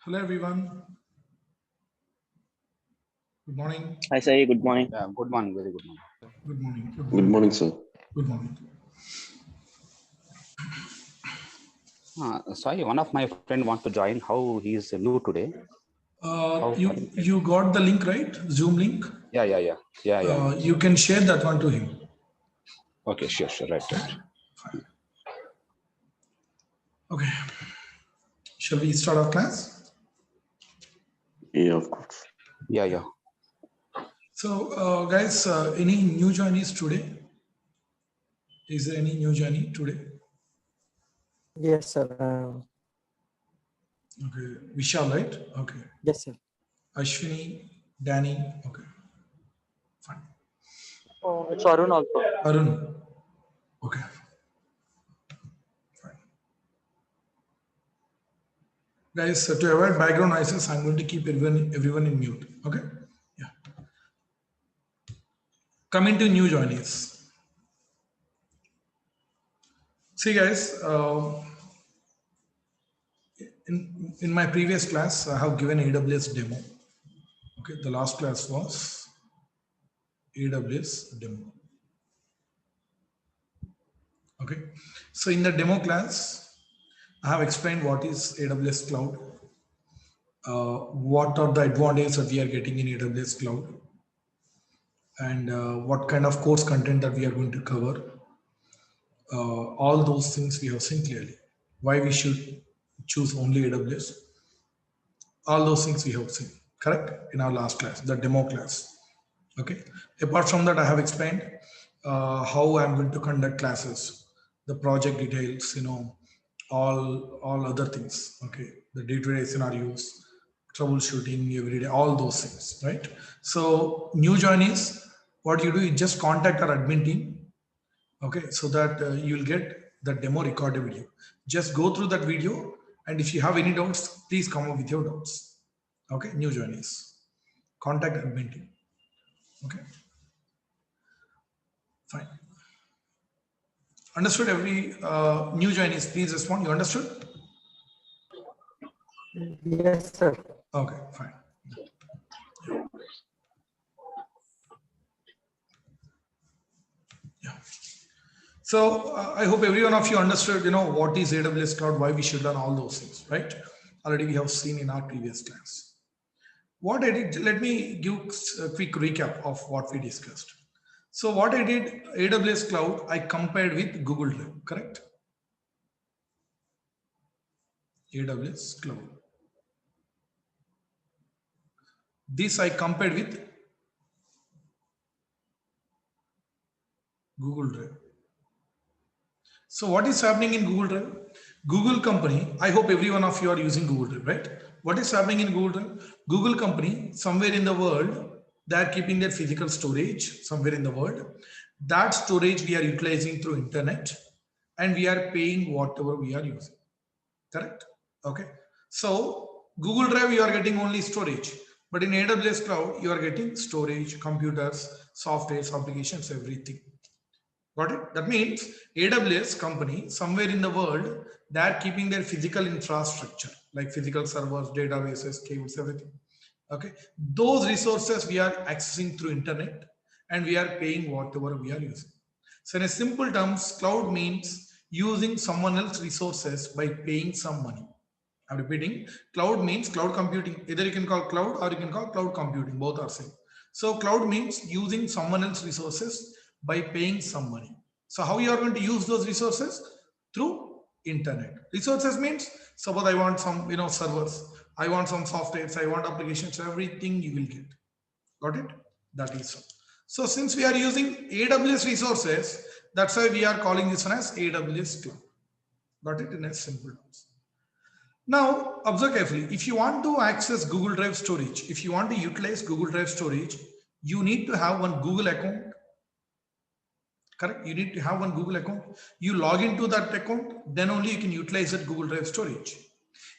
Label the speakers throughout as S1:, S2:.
S1: Hello everyone. Good morning.
S2: Hi, Sai. Good morning.
S3: Yeah, good morning. Very good morning.
S1: Good morning.
S4: Good morning, sir.
S1: Good morning.
S3: Sorry, one of my friend want to join. How he is new today? How
S1: You got the link, right? Zoom link.
S3: Yeah.
S1: You can share that one to him.
S3: Okay, sure. Right.
S1: Fine. Okay. Shall we start our class?
S4: Yeah, of course.
S3: Yeah.
S1: So, guys, any new joinees today? Is there any new joinee today?
S5: Yes, sir.
S1: Okay. Vishal, right? Okay.
S5: Yes, sir.
S1: Ashwini, Danny. Okay. Fine.
S5: Oh, it's Arun also.
S1: Arun. Okay. Fine. Guys, to avoid background noises, I'm going to keep everyone in mute. Okay. Yeah. Coming to new joinees. See, guys, in my previous class, I have given AWS demo. Okay, the last class was AWS demo. Okay, so in the demo class, I have explained what is AWS Cloud, what are the advantages that we are getting in AWS Cloud, and what kind of course content that we are going to cover. All those things we have seen clearly. Why we should choose only AWS. All those things we have seen, correct, in our last class, the demo class. Okay. Apart from that, I have explained how I'm going to conduct classes, the project details, all other things. Okay. The day-to-day scenarios, troubleshooting every day, all those things, right? So new joinees, what you do is just contact our admin team. Okay. So that you'll get the demo recorded video. Just go through that video. And if you have any doubts, please come up with your doubts. Okay. New joinees, contact admin team. Okay. Fine. Understood? Every new joinees, please respond. You understood?
S5: Yes, sir.
S1: Okay, fine. Yeah. So I hope every one of you understood, what is AWS Cloud, why we should learn all those things, right? Already we have seen in our previous class. What I did, let me give a quick recap of what we discussed. So what I did, AWS Cloud, I compared with Google Drive, correct? AWS Cloud. This I compared with Google Drive. So what is happening in Google Drive? Google company, I hope every one of you are using Google Drive, right? What is happening in Google Drive? Google company, somewhere in the world, they are keeping their physical storage somewhere in the world. That storage we are utilizing through internet and we are paying whatever we are using, correct? Okay. So Google Drive, you are getting only storage, but in AWS Cloud, you are getting storage, computers, softwares, applications, everything. Got it? That means AWS company somewhere in the world, they are keeping their physical infrastructure like physical servers, databases, cables, everything. Okay. Those resources we are accessing through internet and we are paying whatever we are using. So in a simple terms, cloud means using someone else's resources by paying some money. I'm repeating, cloud means cloud computing. Either you can call cloud or you can call cloud computing, both are same. So cloud means using someone else's resources by paying some money. So how you are going to use those resources? Through internet. Resources means, suppose I want some servers, I want some softwares, I want applications, everything you will get. Got it? That is so. So since we are using AWS resources, that's why we are calling this one as AWS Cloud. Got it in a simple terms. Now, observe carefully. If you want to access Google Drive storage, if you want to utilize Google Drive storage, you need to have one Google account. Correct? You need to have one Google account. You log into that account, then only you can utilize that Google Drive storage.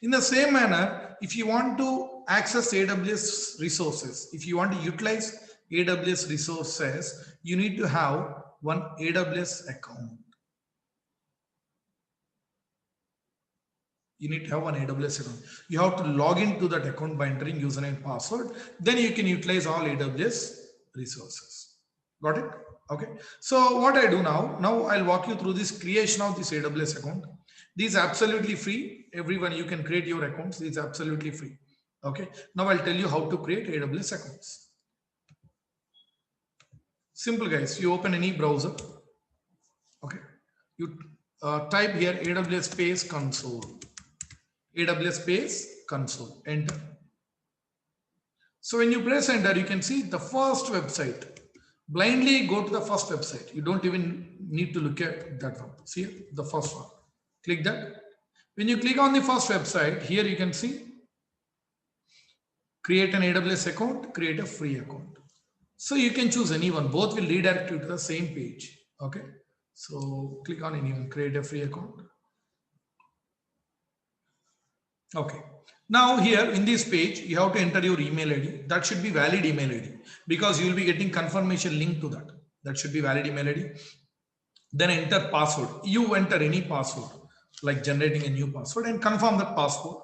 S1: In the same manner, if you want to access AWS resources, if you want to utilize AWS resources, you need to have one AWS account. You need to have an AWS account. You have to log into that account by entering username and password. Then you can utilize all AWS resources. Got it? Okay. So what I do now I'll walk you through this creation of this AWS account. This is absolutely free. Everyone, you can create your accounts. It's absolutely free. Okay. Now I'll tell you how to create AWS accounts. Simple, guys. You open any browser. Okay. You type here AWS space console. AWS space console. Enter. So when you press enter, you can see the first website. Blindly go to the first website. You don't even need to look at that one. See the first one. Click that. When you click on the first website, here you can see create an AWS account, create a free account. So you can choose any one. Both will redirect you to the same page. Okay. So click on any one, create a free account. Okay. Now here in this page, you have to enter your email ID. That should be valid email ID because you will be getting confirmation link to that. That should be valid email ID. Then enter password. You enter any password, like generating a new password, and confirm that password.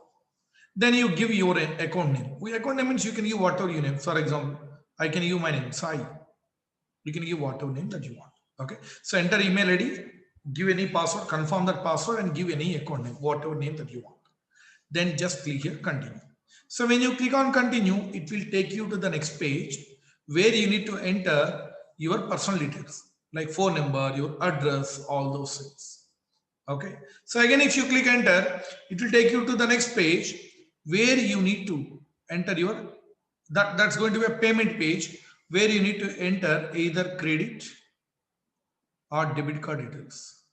S1: Then you give your account name. Account name means you can give whatever you name. For example, I can give my name, Sai. You can give whatever name that you want. Okay. So enter email ID, give any password, confirm that password, and give any account name, whatever name that you want. Then just click here, continue. So when you click on continue, it will take you to the next page where you need to enter your personal details like phone number, your address, all those things. Okay. So again, if you click enter, it will take you to the next page where you need to enter your, that's going to be a payment page where you need to enter either credit or debit card details.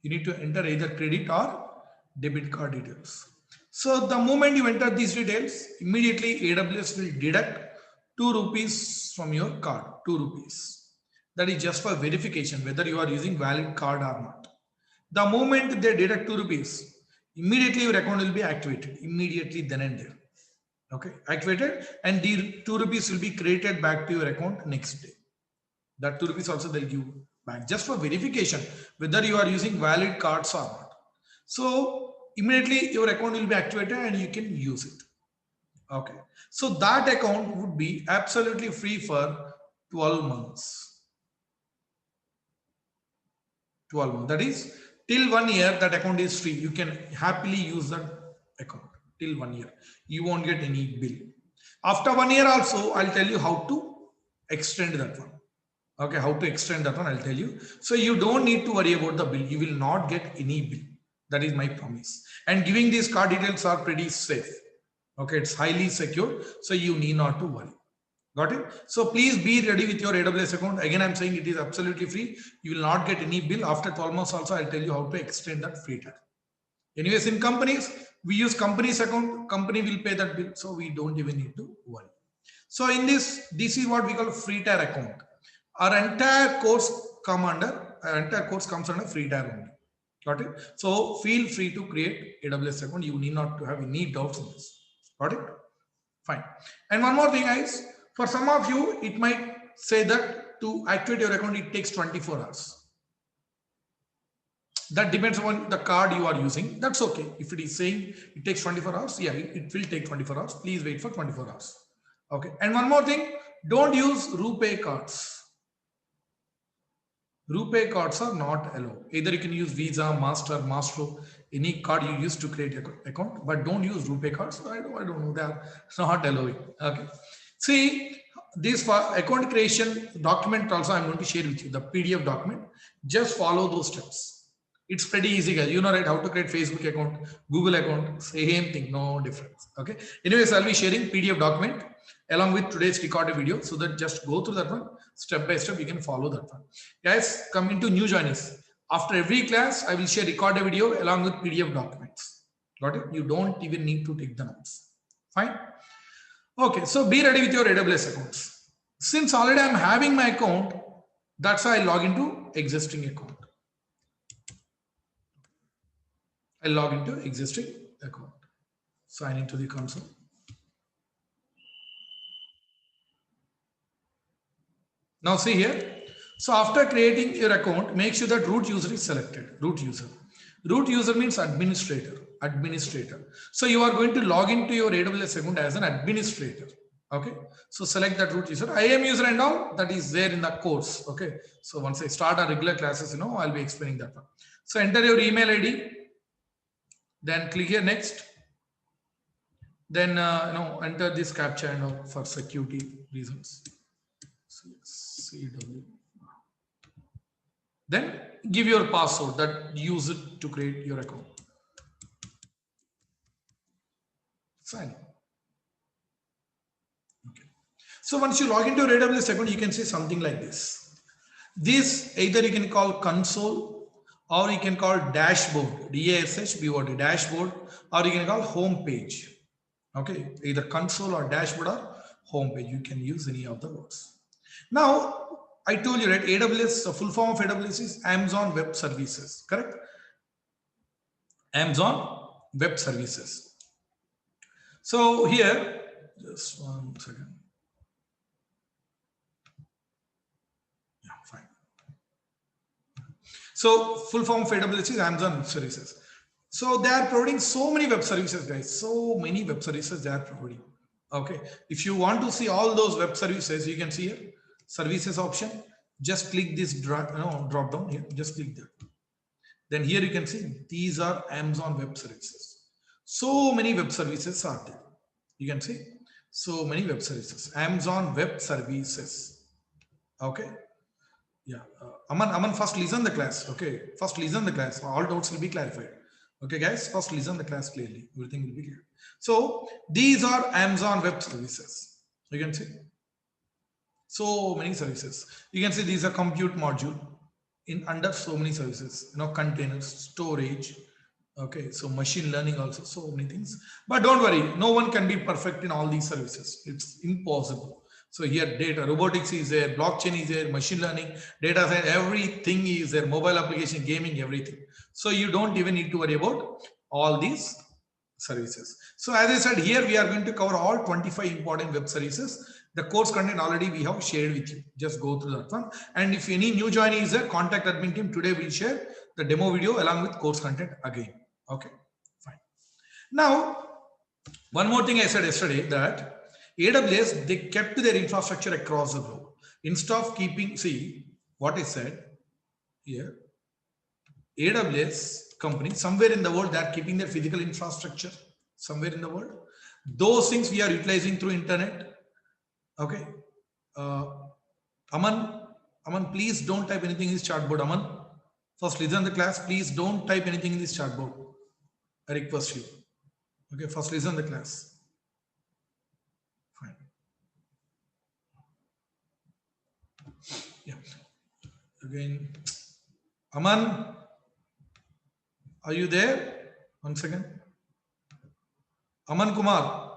S1: You need to enter either credit or debit card details. So the moment you enter these details, immediately AWS will deduct 2 rupees from your card, 2 rupees. That is just for verification whether you are using valid card or not. The moment they deduct 2 rupees, immediately your account will be activated, immediately then and there. Okay, activated, and the 2 rupees will be credited back to your account next day. That 2 rupees also they'll give back just for verification whether you are using valid cards or not. So immediately your account will be activated and you can use it. Okay. So that account would be absolutely free for 12 months. 12 months. That is till 1 year that account is free. You can happily use that account till 1 year. You won't get any bill. After 1 year also, I'll tell you how to extend that one. Okay, how to extend that one, I'll tell you. So you don't need to worry about the bill. You will not get any bill. That is my promise. And giving these card details are pretty safe. Okay, it's highly secure. So you need not to worry. Got it? So please be ready with your AWS account. Again, I'm saying it is absolutely free. You will not get any bill. After 12 months also, I'll tell you how to extend that free trial. Anyways, in companies, we use company's account. Company will pay that bill. So we don't even need to worry. So in this is what we call free tier account. Our entire course comes under free tier only. Got it? So feel free to create AWS account. You need not to have any doubts in this. Got it? Fine. And one more thing, guys. For some of you, it might say that to activate your account, it takes 24 hours. That depends on the card you are using. That's okay. If it is saying it takes 24 hours, yeah, it will take 24 hours. Please wait for 24 hours. Okay. And one more thing, don't use RuPay cards. RuPay cards are not allowed. Either you can use Visa, Master, Mastro, any card you use to create an account, but don't use RuPay cards. I don't know. They are not allowed. Okay. See, this for account creation document also I'm going to share with you, the PDF document. Just follow those steps. It's pretty easy, guys. You know, right? How to create Facebook account, Google account, same thing, no difference. Okay. Anyways, I'll be sharing PDF document along with today's recorded video, so that just go through that one step by step. You can follow that one. Guys, come into new joiners. After every class, I will share recorded video along with PDF documents. Got it? You don't even need to take the notes. Fine. Okay. So be ready with your AWS accounts. Since already I'm having my account, that's why I log into existing account. I log into existing account. Sign into the console. Now see here. So after creating your account, make sure that root user is selected. Root user. Root user means administrator. Administrator. So you are going to log into your AWS account as an administrator. Okay. So select that root user. IAM user and all that is there in the course. Okay. So once I start our regular classes, I'll be explaining that one. So enter your email ID. Then click here next. Then enter this captcha for security reasons. CW. Then give your password that use it to create your account. Sign. Okay. So once you log into your AWS account, you can see something like this. This either you can call console or you can call dashboard, DASHBORD, dashboard, or you can call home page. Okay, either console or dashboard or home page. You can use any of the words. Now, I told you, right, AWS, the full form of AWS is Amazon Web Services, correct? Amazon Web Services. So here, just 1 second. Yeah, fine. So full form of AWS is Amazon Web Services. So they are providing so many web services, guys. So many web services they are providing. Okay. If you want to see all those web services, you can see here, services option. Just click this drop down here. Just click that. Then here you can see these are Amazon Web Services. So many web services are there. You can see so many web services. Amazon Web Services. Okay. Yeah. Aman, first listen the class. Okay. First listen the class. All doubts will be clarified. Okay, guys. First listen the class clearly. Everything will be clear. So these are Amazon Web Services. You can see so many services. You can see these are compute module in under so many services. Containers, storage. Okay, so machine learning also, so many things. But don't worry, no one can be perfect in all these services. It's impossible. So here data, robotics is there, blockchain is there, machine learning, data science, everything is there, mobile application, gaming, everything. So you don't even need to worry about all these services. So as I said, here we are going to cover all 25 important web services. The course content already we have shared with you. Just go through that one. And if any new joinee is there, contact admin team. Today we'll share the demo video along with course content again. Okay, fine. Now, one more thing I said yesterday that AWS, they kept their infrastructure across the globe. Instead of keeping, see what I said here, AWS company, somewhere in the world, they are keeping their physical infrastructure somewhere in the world. Those things we are utilizing through internet. Okay. Aman, please don't type anything in this chatboard. Aman, first listen to the class. Please don't type anything in this chatboard. I request you. Okay, first listen to the class. Fine. Yeah. Again, Aman, are you there? 1 second. Aman Kumar.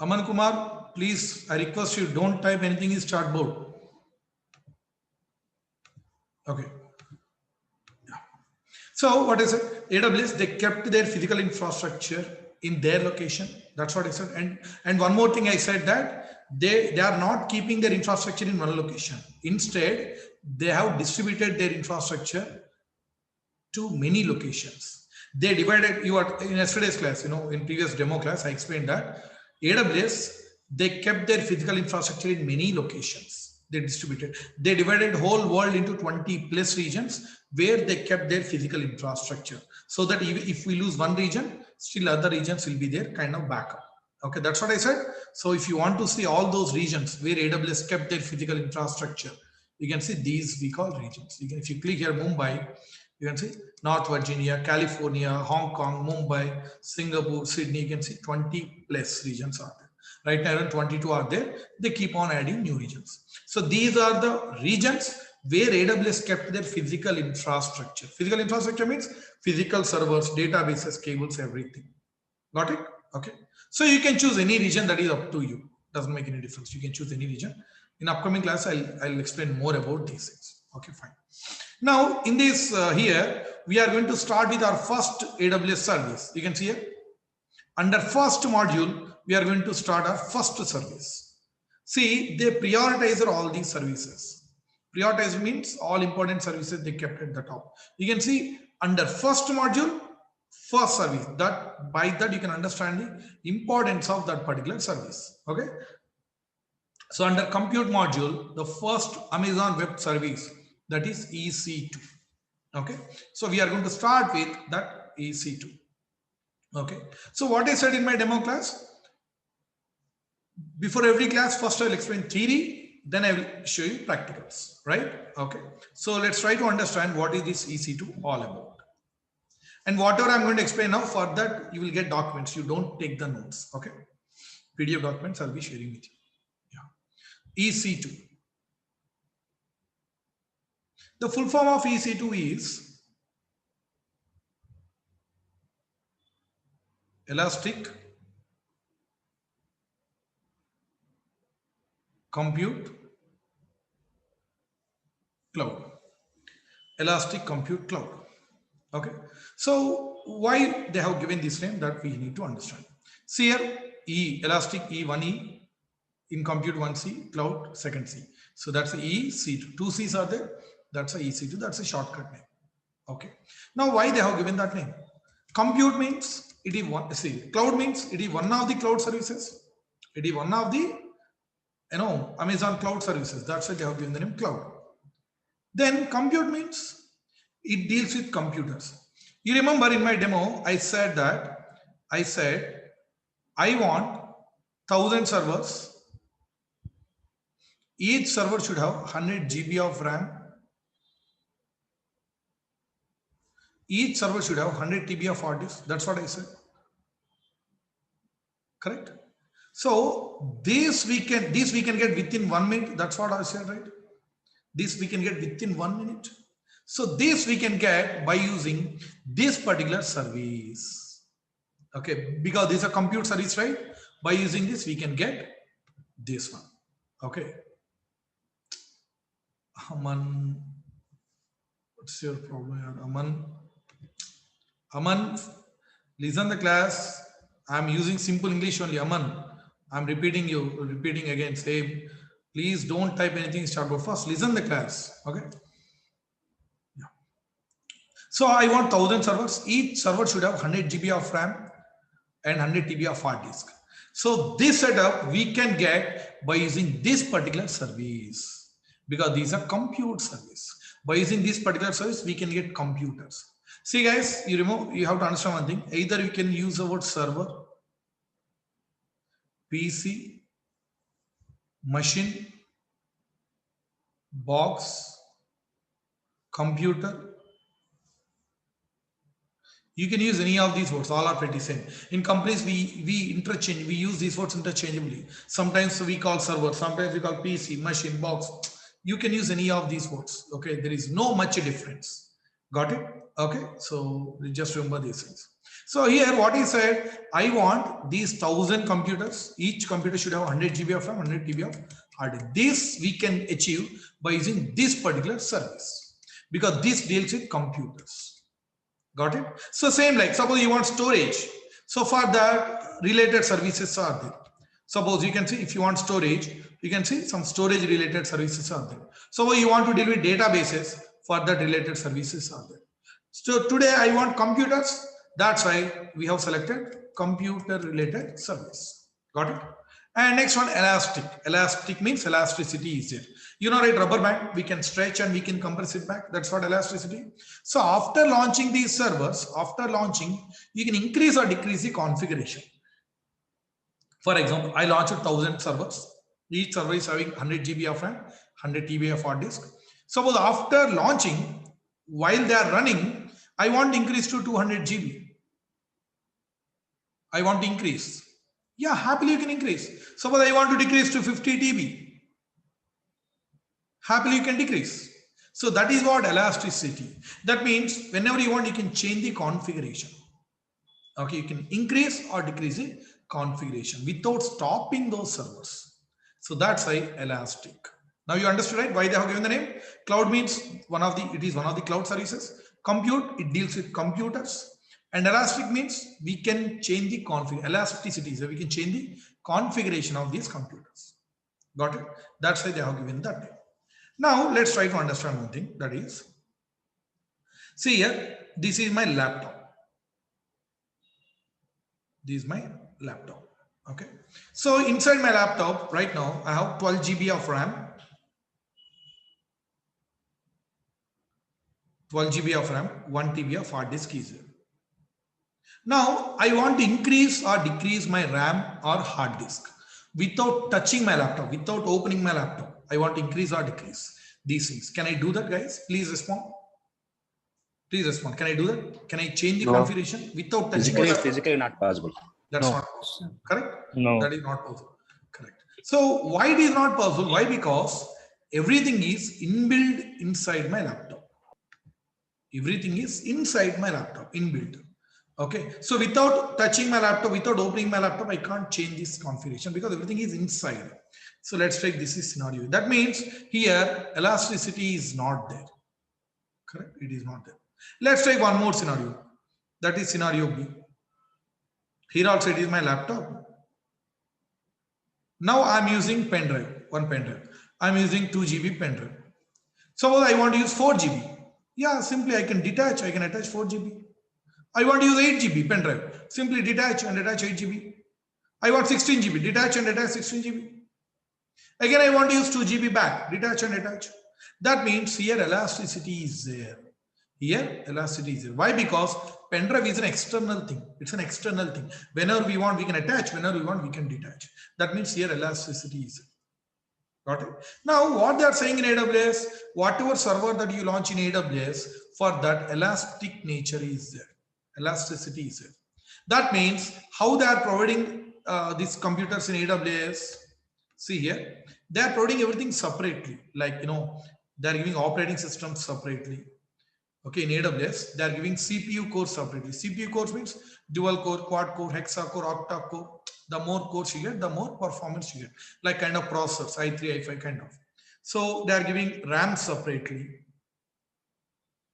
S1: Aman Kumar, please, I request you, don't type anything in this chatboard. Okay. Yeah. So what I said, AWS, they kept their physical infrastructure in their location. That's what I said. And one more thing I said that they are not keeping their infrastructure in one location. Instead, they have distributed their infrastructure to many locations. They divided, you are in yesterday's class, in previous demo class, I explained that AWS, they kept their physical infrastructure in many locations. They distributed. They divided whole world into 20 plus regions where they kept their physical infrastructure. So that if we lose one region, still other regions will be there kind of backup. Okay, that's what I said. So if you want to see all those regions where AWS kept their physical infrastructure, you can see these we call regions. If you click here Mumbai, you can see North Virginia, California, Hong Kong, Mumbai, Singapore, Sydney. You can see 20 plus regions are there. Right now, around 22 are there. They keep on adding new regions. So these are the regions where AWS kept their physical infrastructure. Physical infrastructure means physical servers, databases, cables, everything. Got it? Okay. So you can choose any region, that is up to you. Doesn't make any difference. You can choose any region. In upcoming class, I'll explain more about these things. Okay, fine. Now, in this here, we are going to start with our first AWS service. You can see here. Under first module, we are going to start our first service. See, they prioritize all these services. Prioritize means all important services they kept at the top. You can see under first module, first service. That by that you can understand the importance of that particular service. Okay. So under compute module, the first Amazon Web Service, that is EC2. Okay. So we are going to start with that EC2. Okay. So what I said in my demo class, before every class, first I will explain theory, then I will show you practicals, right? Okay. So let's try to understand what is this EC2 all about. And whatever I'm going to explain now, for that you will get documents. You don't take the notes. Okay. PDF documents I'll be sharing with you. Yeah. EC2. The full form of EC2 is Elastic Compute Cloud. Elastic Compute Cloud. Okay. So why they have given this name, that we need to understand. See here, E, Elastic E1E, in compute 1C, cloud second C. So that's the EC2. Two C's are there. That's a EC2. That's a shortcut name. Okay. Now why they have given that name? Compute means it is one. See, cloud means it is one of the cloud services. It is one of the Amazon cloud services. That's why they have given the name cloud. Then compute means it deals with computers. You remember in my demo, I said I want 1,000 servers. Each server should have 100 GB of RAM. Each server should have 100 TB of hard disk. That's what I said. Correct? So this we can get within 1 minute. That's what I said, right? This we can get within 1 minute. So this we can get by using this particular service. Okay, because this is a compute service, right? By using this, we can get this one. Okay. Aman, what's your problem here? Aman, listen the class. I'm using simple English only. Aman, I'm repeating again. Say, please don't type anything. Start but first. Listen the class. Okay. Yeah. So I want 1,000 servers. Each server should have 100 GB of RAM and 100 TB of hard disk. So this setup we can get by using this particular service, because these are compute service. By using this particular service, we can get computers. See guys, you have to understand one thing. Either you can use the word server, PC, machine, box, computer. You can use any of these words, all are pretty same. In companies, we use these words interchangeably. Sometimes we call server, sometimes we call PC, machine, box. You can use any of these words. Okay, there is no much difference. Got it? Okay, so just remember these things. So here what he said, I want these 1,000 computers. Each computer should have 100 GB of RAM, 100 TB of hard disk. This we can achieve by using this particular service, because this deals with computers. Got it? So same like suppose you want storage. So for that related services are there. Suppose you can see if you want storage, you can see some storage related services are there. So you want to deal with databases, for that related services are there. So today I want computers. That's why we have selected computer related service. Got it? And next one, elastic. Elastic means elasticity is there. You know, right, rubber band, we can stretch and we can compress it back. That's what elasticity. So after launching these servers, you can increase or decrease the configuration. For example, I launched 1,000 servers. Each server is having 100 GB of RAM, 100 TB of hard disk. Suppose after launching, while they are running, I want to increase to 200 GB. I want to increase. Yeah, happily you can increase. Suppose I want to decrease to 50 TB. Happily you can decrease. So that is what elasticity. That means whenever you want, you can change the configuration. Okay, you can increase or decrease the configuration without stopping those servers. So that's why elastic. Now you understood, right, why they have given the name? Cloud means it is one of the cloud services. Compute, it deals with computers. And elastic means we can change the configuration. Elasticity, so we can change the configuration of these computers. Got it? That's why they have given that name. Now let's try to understand one thing, that is, see here, this is my laptop. This is my laptop. Okay. So inside my laptop right now, I have 12 GB of RAM, 12 GB of RAM, 1 TB of hard disk is there. Now I want to increase or decrease my RAM or hard disk without touching my laptop, without opening my laptop. I want to increase or decrease these things. Can I do that, guys? Please respond. Please respond. Can I do that? Can I change the configuration without touching my laptop?
S3: Physically not possible.
S1: That's not possible. Correct?
S2: No.
S1: That is not possible. Correct. So why it is not possible? Why? Because everything is inbuilt inside my laptop. Everything is inside my laptop, inbuilt. Okay. So without touching my laptop, without opening my laptop, I can't change this configuration because everything is inside. So let's take this is scenario. That means here elasticity is not there. Correct? It is not there. Let's take one more scenario. That is scenario B. Here also it is my laptop. Now I'm using pen drive, one pen drive. I'm using 2 GB pen drive. Suppose I want to use 4 GB. Yeah, simply I can detach, I can attach 4 GB. I want to use 8 GB pen drive. Simply detach and attach 8 GB. I want 16 GB, detach and attach 16 GB. Again, I want to use 2 GB back, detach and attach. That means here elasticity is there. Here elasticity is there. Why? Because pen drive is an external thing. It's an external thing. Whenever we want, we can attach. Whenever we want, we can detach. That means here elasticity is there. Got it? Now, what they are saying in AWS, whatever server that you launch in AWS, for that elastic nature is there. Elasticity is there. That means how they are providing these computers in AWS. See here, they are providing everything separately. Like, you know, they are giving operating systems separately. Okay, in AWS, they are giving CPU cores separately. CPU cores means dual core, quad core, hexa core, octa core. The more cores you get, the more performance you get. Like kind of processors, i3, i5 kind of. So they are giving RAM separately.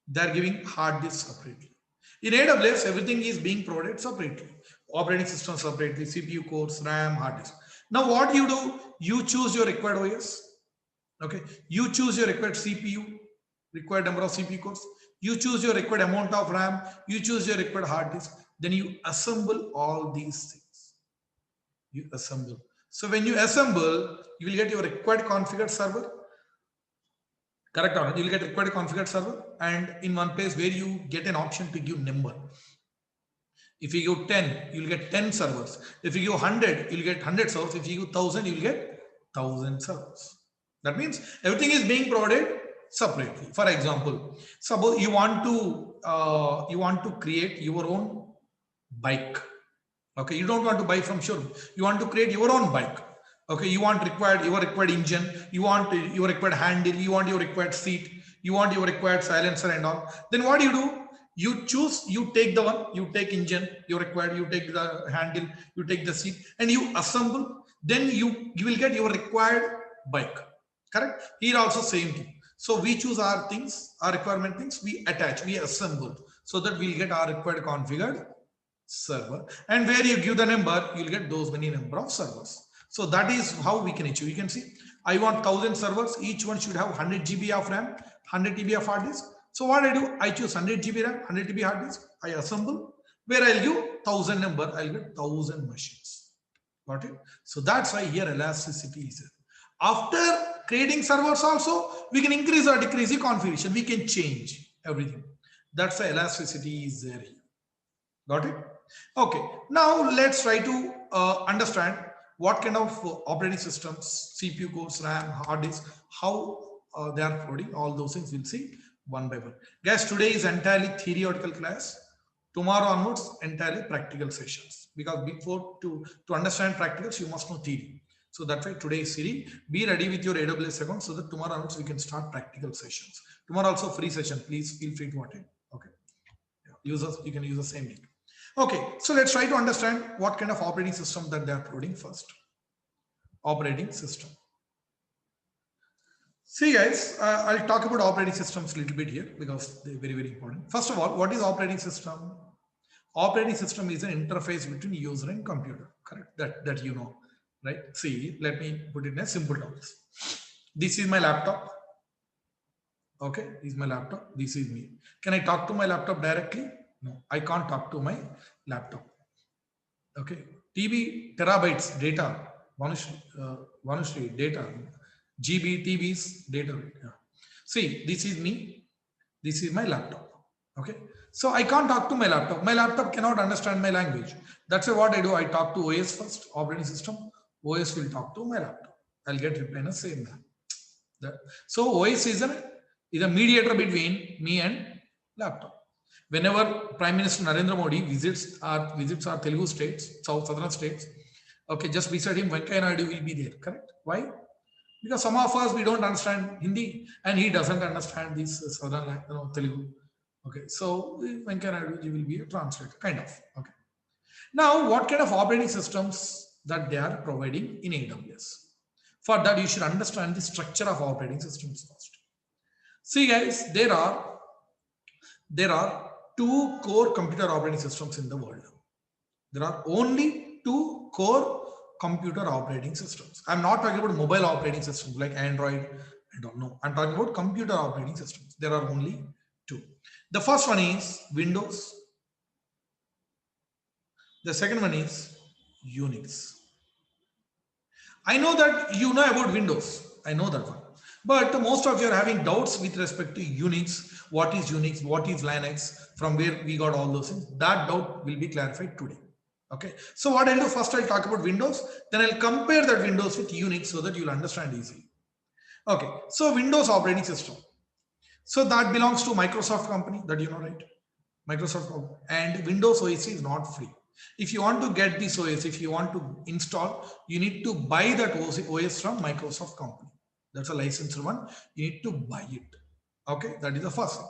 S1: They are giving hard disk separately. In AWS, everything is being provided separately. Operating system separately, CPU cores, RAM, hard disk. Now what you do, you choose your required OS. Okay, you choose your required CPU, required number of CPU cores. You choose your required amount of RAM, you choose your required hard disk, then you assemble all these things. You assemble. So when you assemble, you will get your required configured server. Correct or not? You will get required configured server, and in one place where you get an option to give number. If you give 10, you will get 10 servers. If you give 100, you will get 100 servers. If you give 1000, you will get 1000 servers. That means everything is being provided separately. For example, suppose you want to create your own bike. Okay, you don't want to buy from showroom. You want to create your own bike. Okay, you want your required engine, you want your required handle, you want your required seat, you want your required silencer and all. Then what do you do? You choose, you take the one, you take engine, you required, you take the handle, you take the seat, and you assemble. Then you will get your required bike. Correct? Here also same thing. So we choose our things, our requirement things, we attach, we assemble, so that we'll get our required configured server. And where you give the number, you'll get those many number of servers. So that is how we can achieve. You can see, I want 1000 servers. Each one should have 100 GB of RAM, 100 TB of hard disk. So what I do, I choose 100 GB RAM, 100 TB hard disk. I assemble. Where I'll give 1000 number, I'll get 1000 machines. Got it? So that's why here elasticity is there. After creating servers also, we can increase or decrease the configuration. We can change everything. That's why elasticity is there here. Got it? Okay. Now let's try to understand what kind of operating systems, CPU cores, RAM, hard disk, how they are providing. All those things we'll see one by one. Guys, today is entirely theoretical class. Tomorrow onwards, entirely practical sessions. Because before to understand practicals, you must know theory. So that's why today is theory. Be ready with your AWS account so that tomorrow onwards we can start practical sessions. Tomorrow also free session. Please feel free to attend. Okay. Users, you can use the same link. Okay, so let's try to understand what kind of operating system that they are providing first. Operating system. See guys, I'll talk about operating systems a little bit here because they're very, very important. First of all, what is operating system? Operating system is an interface between user and computer, correct? That you know. right? See, let me put it in a simple terms. This is my laptop. Okay, this is my laptop. This is me. Can I talk to my laptop directly? No, I can't talk to my laptop. Okay, TB terabytes data, Vanushri data, GB TBs data. Yeah. See, this is me. This is my laptop. Okay, so I can't talk to my laptop. My laptop cannot understand my language. That's why what I do, I talk to OS first, operating system. OS will talk to my laptop. I'll get reply in the same manner. So OS is a mediator between me and laptop. Whenever Prime Minister Narendra Modi visits our Telugu states, southern states, okay, just beside him, Venkaiah Naidu will be there. Correct? Why? Because some of us we don't understand Hindi, and he doesn't understand this southern Telugu. Okay, so Venkaiah Naidu will be a translator, kind of. Okay. Now, what kind of operating systems that they are providing in AWS? For that, you should understand the structure of operating systems first. See, guys, there are two core computer operating systems in the world. There are only two core computer operating systems. I'm not talking about mobile operating systems like Android. I don't know. I'm talking about computer operating systems. There are only two. The first one is Windows. The second one is Unix. I know that you know about Windows. I know that one. But most of you are having doubts with respect to Unix. What is Unix? What is Linux? From where we got all those things. That doubt will be clarified today. Okay. So what I'll do first, I'll talk about Windows. Then I'll compare that Windows with Unix so that you'll understand easily. Okay. So Windows operating system. So that belongs to Microsoft company, that you know, right? Microsoft, and Windows OS is not free. If you want to get this OS, if you want to install, you need to buy that OS from Microsoft company. That's a licensed one. You need to buy it. Okay, that is the first thing.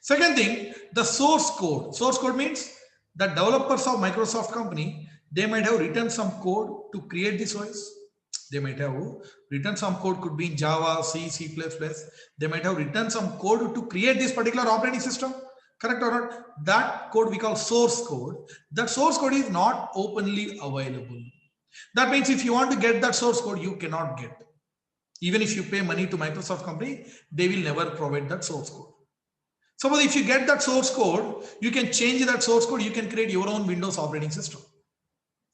S1: Second thing, the source code. Source code means the developers of Microsoft company, they might have written some code to create this OS. They might have written some code, could be in Java, C, C++. They might have written some code to create this particular operating system. Correct or not? That code we call source code. That source code is not openly available. That means if you want to get that source code, you cannot get. Even if you pay money to Microsoft company, they will never provide that source code. Suppose if you get that source code, you can change that source code, you can create your own Windows operating system.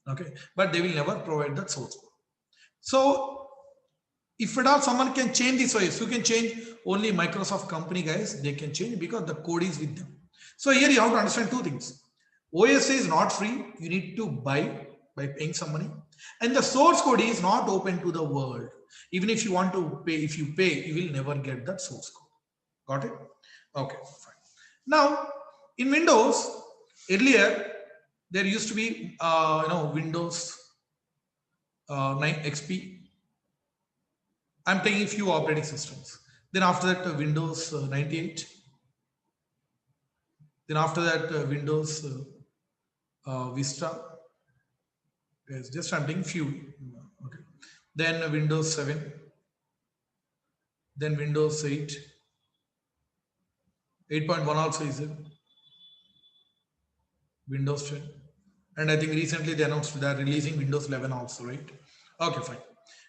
S1: Okay, but they will never provide that source code. So if at all someone can change this OS, you can change. Only Microsoft company guys, they can change because the code is with them. So here you have to understand two things. OS is not free. You need to buy by paying some money. And the source code is not open to the world. Even if you want to pay, if you pay, you will never get that source code. Got it? Okay, fine. Now, in Windows, earlier, there used to be, Windows 9 XP. I'm taking a few operating systems. Then after that, Windows 98. Then after that, Windows Vista. Yes, just I'm taking few. Okay. Then Windows 7. Then Windows 8. 8.1 also is it. Windows 10. And I think recently they announced they are releasing Windows 11 also, right? Okay, fine.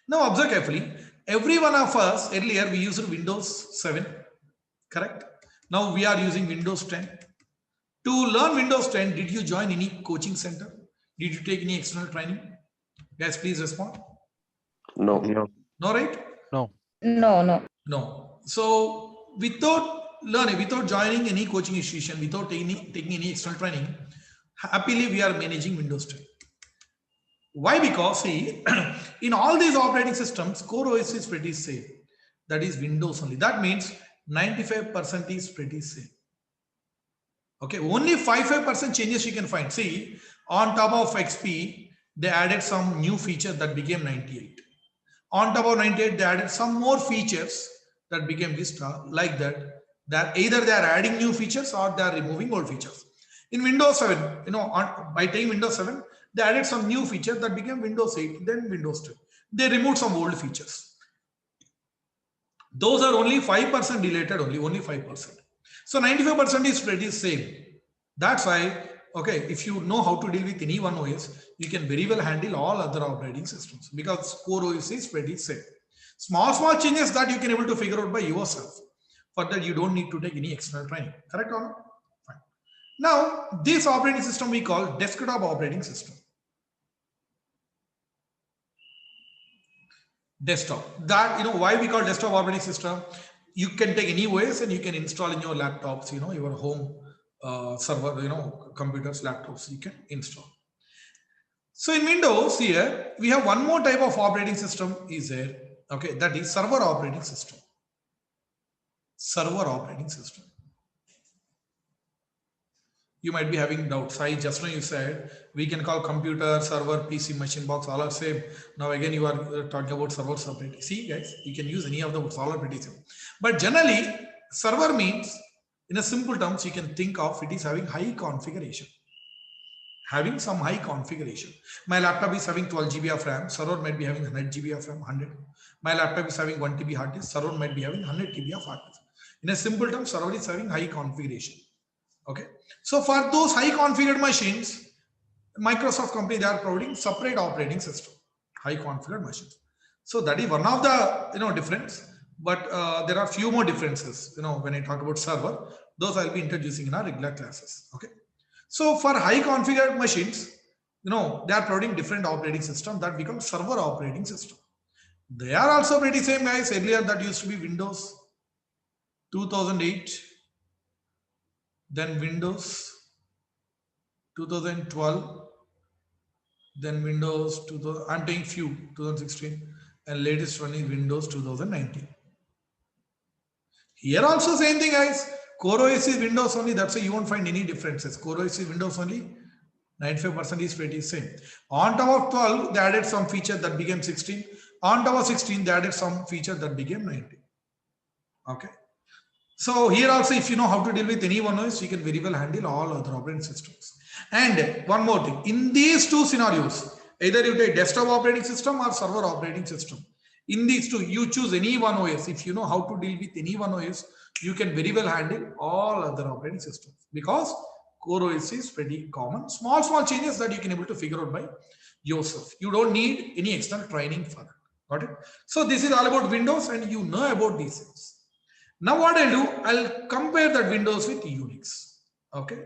S1: Now observe carefully. Every one of us, earlier we used Windows 7, correct? Now we are using Windows 10. To learn Windows 10, did you join any coaching center? Did you take any external training? Guys, please respond.
S4: No.
S3: No.
S1: No, right?
S2: No.
S1: No. So without learning, without joining any coaching institution, without taking any external training, happily we are managing Windows 10. Why? Because see, in all these operating systems, core OS is pretty safe. That is Windows only. That means 95% is pretty safe. Okay, only 5% changes you can find. See, on top of XP, they added some new feature that became 98. On top of 98, they added some more features that became Vista. Like that, that either they are adding new features or they are removing old features. In Windows 7, by taking Windows 7, they added some new features that became Windows 8, then Windows 10. They removed some old features. Those are only 5% deleted, only 5%. So 95% is pretty same. That's why okay, if you know how to deal with any one OS, you can very well handle all other operating systems because core OS is pretty safe. Small changes that you can able to figure out by yourself. For that, you don't need to take any external training. Correct or not? Fine. Now, this operating system we call desktop operating system. Desktop. That, you know, why we call desktop operating system? You can take any OS and you can install in your laptops, you know, your home server, you know, computers, laptops, you can install. So in Windows here, we have one more type of operating system is there. Okay, that is server operating system. Server operating system. You might be having doubts. I just know you said we can call computer, server, PC, machine box, all are same. Now again, you are talking about server separate. See guys, you can use any of the words, all are pretty same. But generally, server means in a simple terms, you can think of it is having high configuration. Having some high configuration. My laptop is having 12 GB of RAM, server might be having 100 GB of RAM, 100. My laptop is having 1 TB hard disk, server might be having 100 TB of hard disk. In a simple term, server is having high configuration. Okay. So for those high configured machines, Microsoft company, they are providing separate operating system, high configured machines. So that is one of the, you know, difference, but there are few more differences, you know, when I talk about server, those I'll be introducing in our regular classes. Okay. So for high configured machines, you know, they are providing different operating system that becomes server operating system. They are also pretty same guys. Earlier that used to be Windows 2008, then Windows 2012, then Windows 2000, I'm taking few 2016, and latest one is Windows 2019. Here also same thing guys. Core OS is Windows only, that's why you won't find any differences. Core OS is Windows only, 95% is pretty same. On top of 12, they added some feature that became 16. On top of 16, they added some feature that became 19. Okay. So here also, if you know how to deal with any one OS, you can very well handle all other operating systems. And one more thing, in these two scenarios, either you take desktop operating system or server operating system. In these two, you choose any one OS. If you know how to deal with any one OS, you can very well handle all other operating systems because core OS is pretty common. Small changes that you can able to figure out by yourself. You don't need any external training for that. Got it? So this is all about Windows, and you know about these things. Now what I'll do, I'll compare that Windows with Unix. Okay,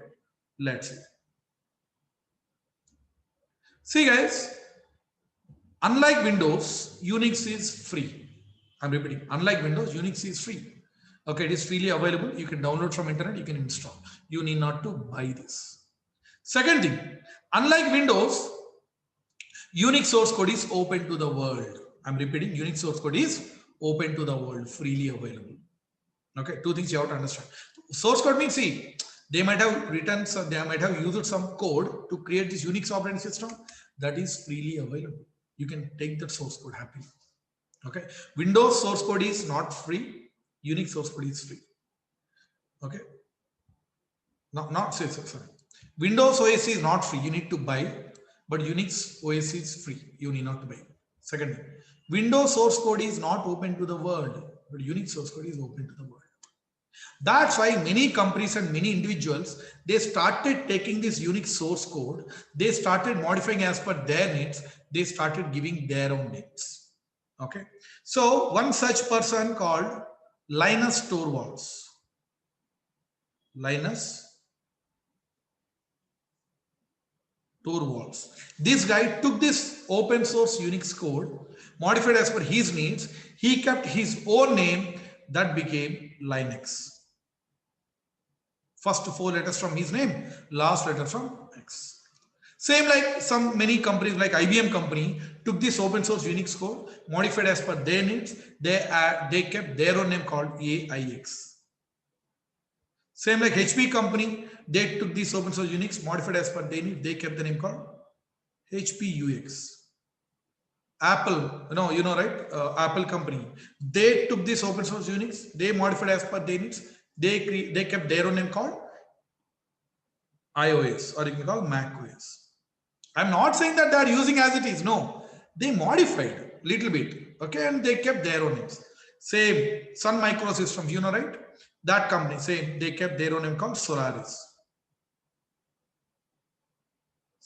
S1: let's see. See guys, unlike Windows, Unix is free. I'm repeating, unlike Windows, Unix is free. Okay, it is freely available. You can download from internet, you can install. You need not to buy this. Second thing, unlike Windows, Unix source code is open to the world. I'm repeating, Unix source code is open to the world, freely available. Okay, two things you have to understand. Source code means, see, they might have written, so they might have used some code to create this Unix operating system that is freely available. You can take that source code happily. Okay, Windows source code is not free. Unix source code is free. Okay, sorry. Windows OS is not free. You need to buy, but Unix OS is free. You need not to buy. Second thing, Windows source code is not open to the world, but Unix source code is open to the world. That's why many companies and many individuals, they started taking this Unix source code, they started modifying as per their needs, they started giving their own names. Okay, so one such person called Linus Torvalds. This guy took this open source Unix code, modified as per his needs. He kept his own name that became Linux. First 4 letters from his name, last letter from X. Same like many companies like IBM company took this open source Unix code, modified as per their needs. They kept their own name called AIX. Same like HP company, they took this open source Unix, modified as per their needs. They kept the name called HPUX. Apple, you know, right? Apple company, they took this open source Unix, they modified as per their needs. They kept their own name called iOS, or you can call Mac OS. I'm not saying that they are using as it is. No, they modified a little bit. Okay, and they kept their own names. Same Sun Microsystems, you know, right? That company, same, they kept their own name called Solaris.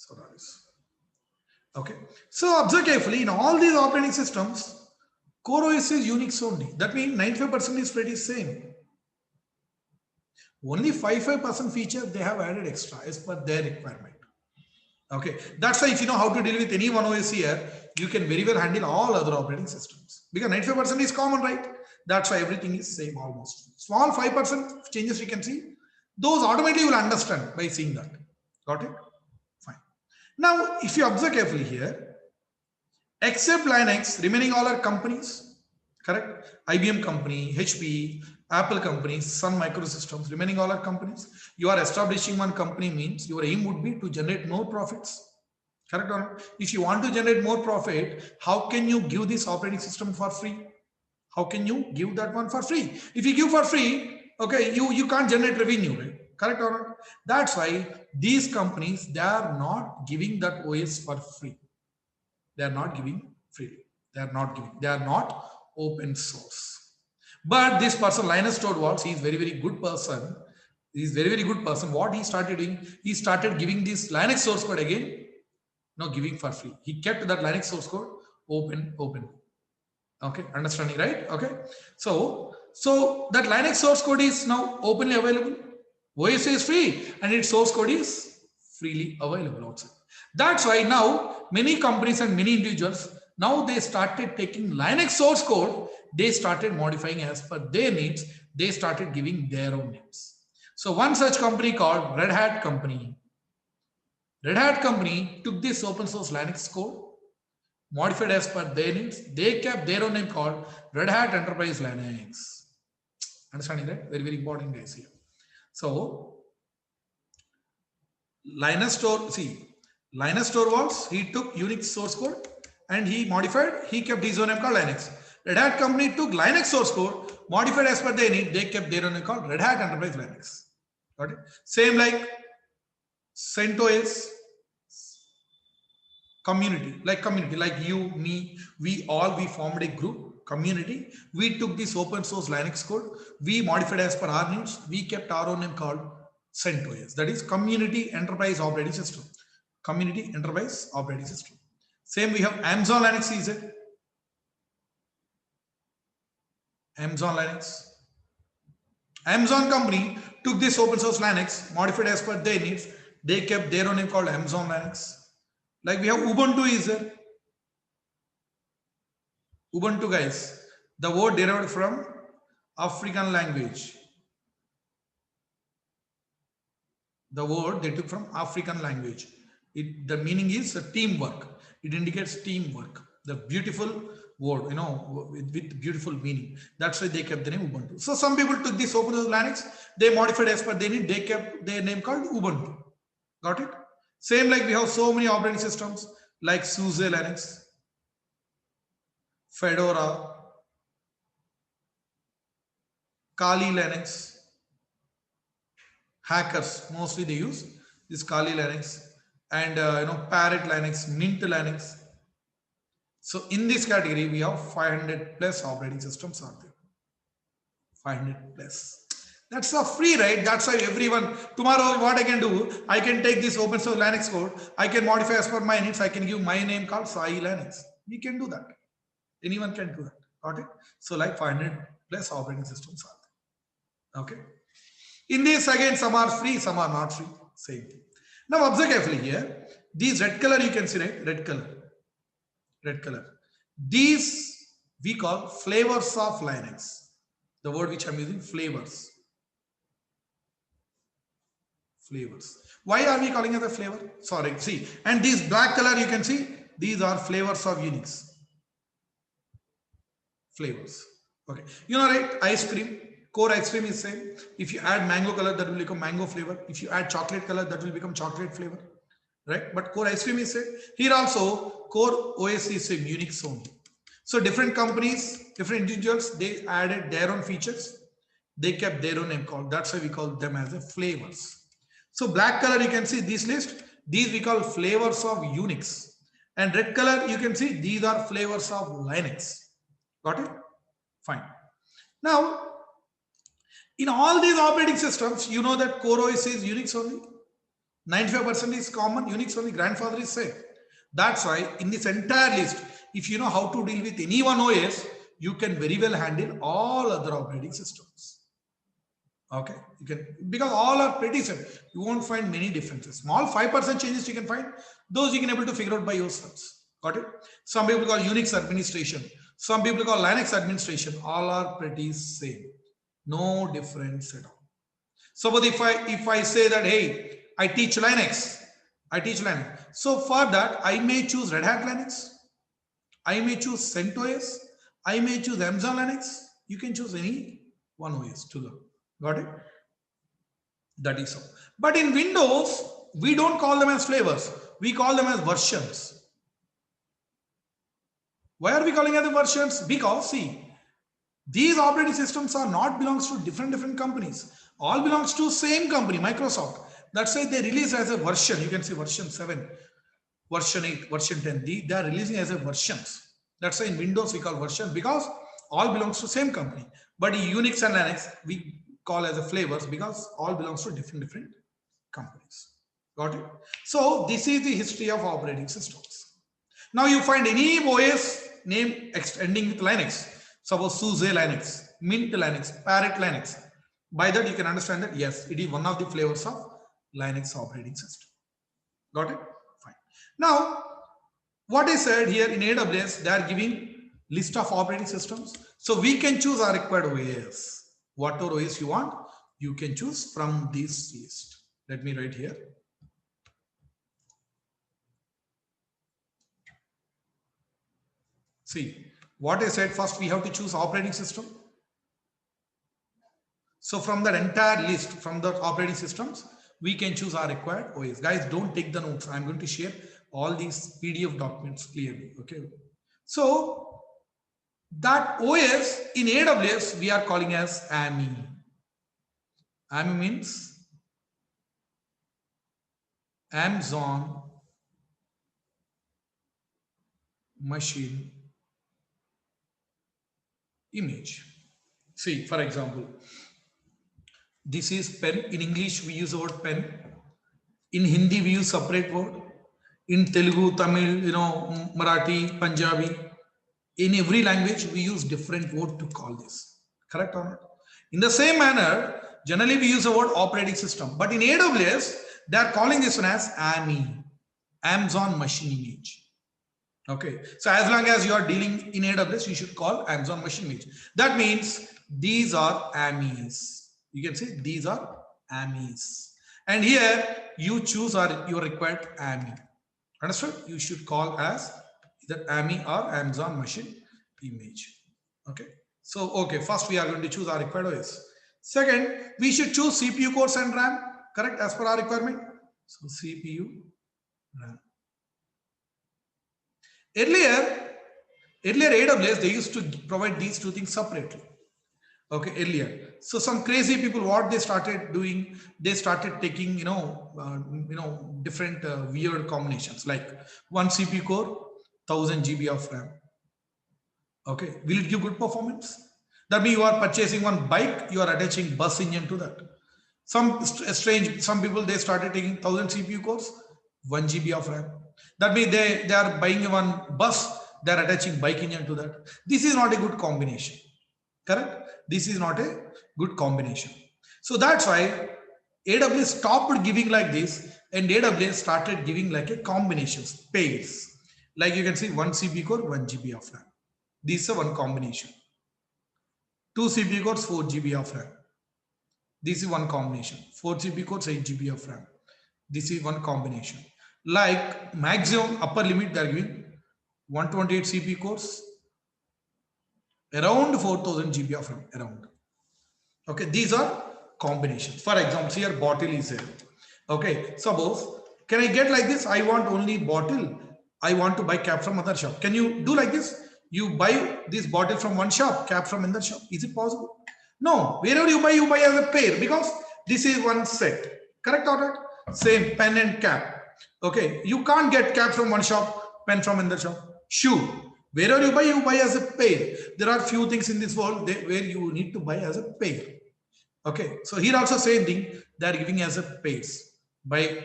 S1: Solaris. Okay. So observe carefully, in all these operating systems, Core OS is Unix only. That means 95% is pretty same. Only 5% feature they have added extra as per their requirement. Okay. That's why if you know how to deal with any one OS here, you can very well handle all other operating systems. Because 95% is common, right? That's why everything is same almost. Small 5% changes you can see. Those automatically you will understand by seeing that. Got it? Fine. Now, if you observe carefully here, except Linux, remaining all are companies, correct? IBM company, HP, Apple companies, Sun Microsystems, remaining all are companies. You are establishing one company means your aim would be to generate more profits, correct or not? If you want to generate more profit, how can you give this operating system for free? How can you give that one for free? If you give for free, okay, you can't generate revenue, right? Correct or not? That's why these companies, they are not giving that OS for free. They are not giving freely. They are not giving. They are not open source. But this person, Linus Torvalds, he is very, very good person. He is very, very good person. What he started doing, he started giving this Linux source code again, no giving for free. He kept that Linux source code open. Okay, understanding, right? Okay. So that Linux source code is now openly available. OS is free and its source code is freely available outside. That's why now many companies and many individuals, now they started taking Linux source code, they started modifying as per their needs, they started giving their own names. So one such company called Red Hat Company. Red Hat Company took this open source Linux code, modified as per their needs. They kept their own name called Red Hat Enterprise Linux. Understanding that? Very, very important guys here. So Linus Torvalds, he took Unix source code and he modified, he kept his own name called Linux. Red Hat Company took Linux source code, modified as per their need, they kept their own name called Red Hat Enterprise Linux. Got it? Same like CentOS community, like you, me, we formed a group, community. We took this open source Linux code, we modified as per our needs, we kept our own name called CentOS, that is Community Enterprise Operating System. Community Enterprise Operating System. Same we have Amazon Linux is it. Amazon Linux. Amazon company took this open source Linux, modified as per their needs. They kept their own name called Amazon Linux. Like we have Ubuntu is there. Ubuntu guys, the word derived from African language. The word they took from African language. The meaning is teamwork. It indicates teamwork. The beautiful word, you know, with beautiful meaning. That's why they kept the name Ubuntu. So some people took this open source Linux, they modified as per their need, they kept their name called Ubuntu. Got it? Same like we have so many operating systems like SUSE Linux, Fedora, Kali Linux. Hackers mostly they use this Kali Linux and Parrot Linux, Mint Linux. So in this category we have 500 plus operating systems are there. 500 plus. That's a free, right? That's why everyone tomorrow what I can do, I can take this open source Linux code, I can modify as per my needs, I can give my name called Sai Linux. We can do that. Anyone can do that. Got it? So like 500 plus operating systems are there. Okay. In this again, some are free, some are not free. Same thing. Now observe carefully here. These red color you can see, right? Red color. Red color. These we call flavors of Linux. The word which I'm using, flavors. Flavors. Why are we calling it a flavor? Sorry, see. And these black color you can see, these are flavors of Unix. Flavors. Okay. You know, right? Ice cream. Core ice cream is same. If you add mango color, that will become mango flavor. If you add chocolate color, that will become chocolate flavor. Right? But core ice cream is same. Here also, core OS is same, Unix only. So different companies, different individuals, they added their own features. They kept their own name called. That's why we call them as a flavors. So black color, you can see this list. These we call flavors of Unix. And red color, you can see these are flavors of Linux. Got it? Fine. Now, in all these operating systems, you know that Core OS is Unix only. 95% is common, Unix only grandfather is same. That's why in this entire list, if you know how to deal with any one OS, you can very well handle all other operating systems. Okay, you can, because all are pretty similar. You won't find many differences. Small 5% changes you can find. Those you can able to figure out by yourselves. Got it? Some people call Unix administration. Some people call Linux administration. All are pretty same. No difference at all. Suppose if I say that, hey, I teach Linux. So for that, I may choose Red Hat Linux. I may choose CentOS. I may choose Amazon Linux. You can choose any one OS to learn. Got it? That is so. But in Windows, we don't call them as flavors. We call them as versions. Why are we calling them versions? Because see, these operating systems are not belongs to different companies. All belongs to same company, Microsoft. That's why they release as a version. You can see version 7, version 8, version 10. They are releasing as a versions. That's why in Windows we call version, because all belongs to same company. But in Unix and Linux, we call as a flavors because all belongs to different companies. Got it? So this is the history of operating systems. Now you find any OS name ending with Linux. Suppose SUSE Linux, Mint Linux, Parrot Linux. By that you can understand that yes, it is one of the flavors of Linux operating system. Got it? Fine. Now, what is said here in AWS, they are giving list of operating systems. So we can choose our required OS. Whatever OS you want, you can choose from this list. Let me write here. See, what I said, first we have to choose operating system. So from that entire list, from the operating systems, we can choose our required OS. Guys, don't take the notes. I'm going to share all these PDF documents clearly. Okay. So that OS in AWS, we are calling as AMI. AMI means Amazon Machine Image. See, for example, this is pen. In English, we use the word pen. In Hindi, we use separate word. In Telugu, Tamil, Marathi, Punjabi. In every language, we use different word to call this. Correct or not? In the same manner, generally we use the word operating system. But in AWS, they are calling this one as AMI, Amazon Machine Image. Okay. So as long as you are dealing in AWS, you should call Amazon Machine Image. That means these are AMIs. You can say these are AMIs. And here you choose your required AMI. Understood? You should call as either AMI or Amazon Machine Image. Okay. So, okay, first we are going to choose our required OS. Second, we should choose CPU cores and RAM, correct, as per our requirement. So, CPU, RAM. Earlier AWS, they used to provide these two things separately. Okay, earlier. So some crazy people, what they started doing, they started taking, different weird combinations, like one CPU core, 1000 GB of RAM. Okay, will it give good performance? That means you are purchasing one bike, you are attaching bus engine to that. Some people, they started taking 1000 CPU cores, 1 GB of RAM. That means they are buying one bus, they are attaching bike engine to that. This is not a good combination. Correct? This is not a good combination. So that's why AWS stopped giving like this, and AWS started giving like a combinations, pairs. Like you can see 1 CPU core, 1 GB of RAM. This is a one combination. 2 CPU cores, 4 GB of RAM. This is one combination. 4 CPU cores, 8 GB of RAM. This is one combination. Like maximum upper limit, they are giving 128 CPU cores, around 4000 GB of RAM, around. Okay, these are combinations. For example, here bottle is there. Okay, suppose, can I get like this? I want only bottle. I want to buy cap from other shop. Can you do like this? You buy this bottle from one shop, cap from another shop. Is it possible? No. Wherever you buy as a pair, because this is one set. Correct or not? Same pen and cap. Okay, you can't get cap from one shop, pen from another shop. Shoe. Wherever you buy as a pair. There are few things in this world where you need to buy as a pair. Okay, so here also same thing, they are giving as a pairs. by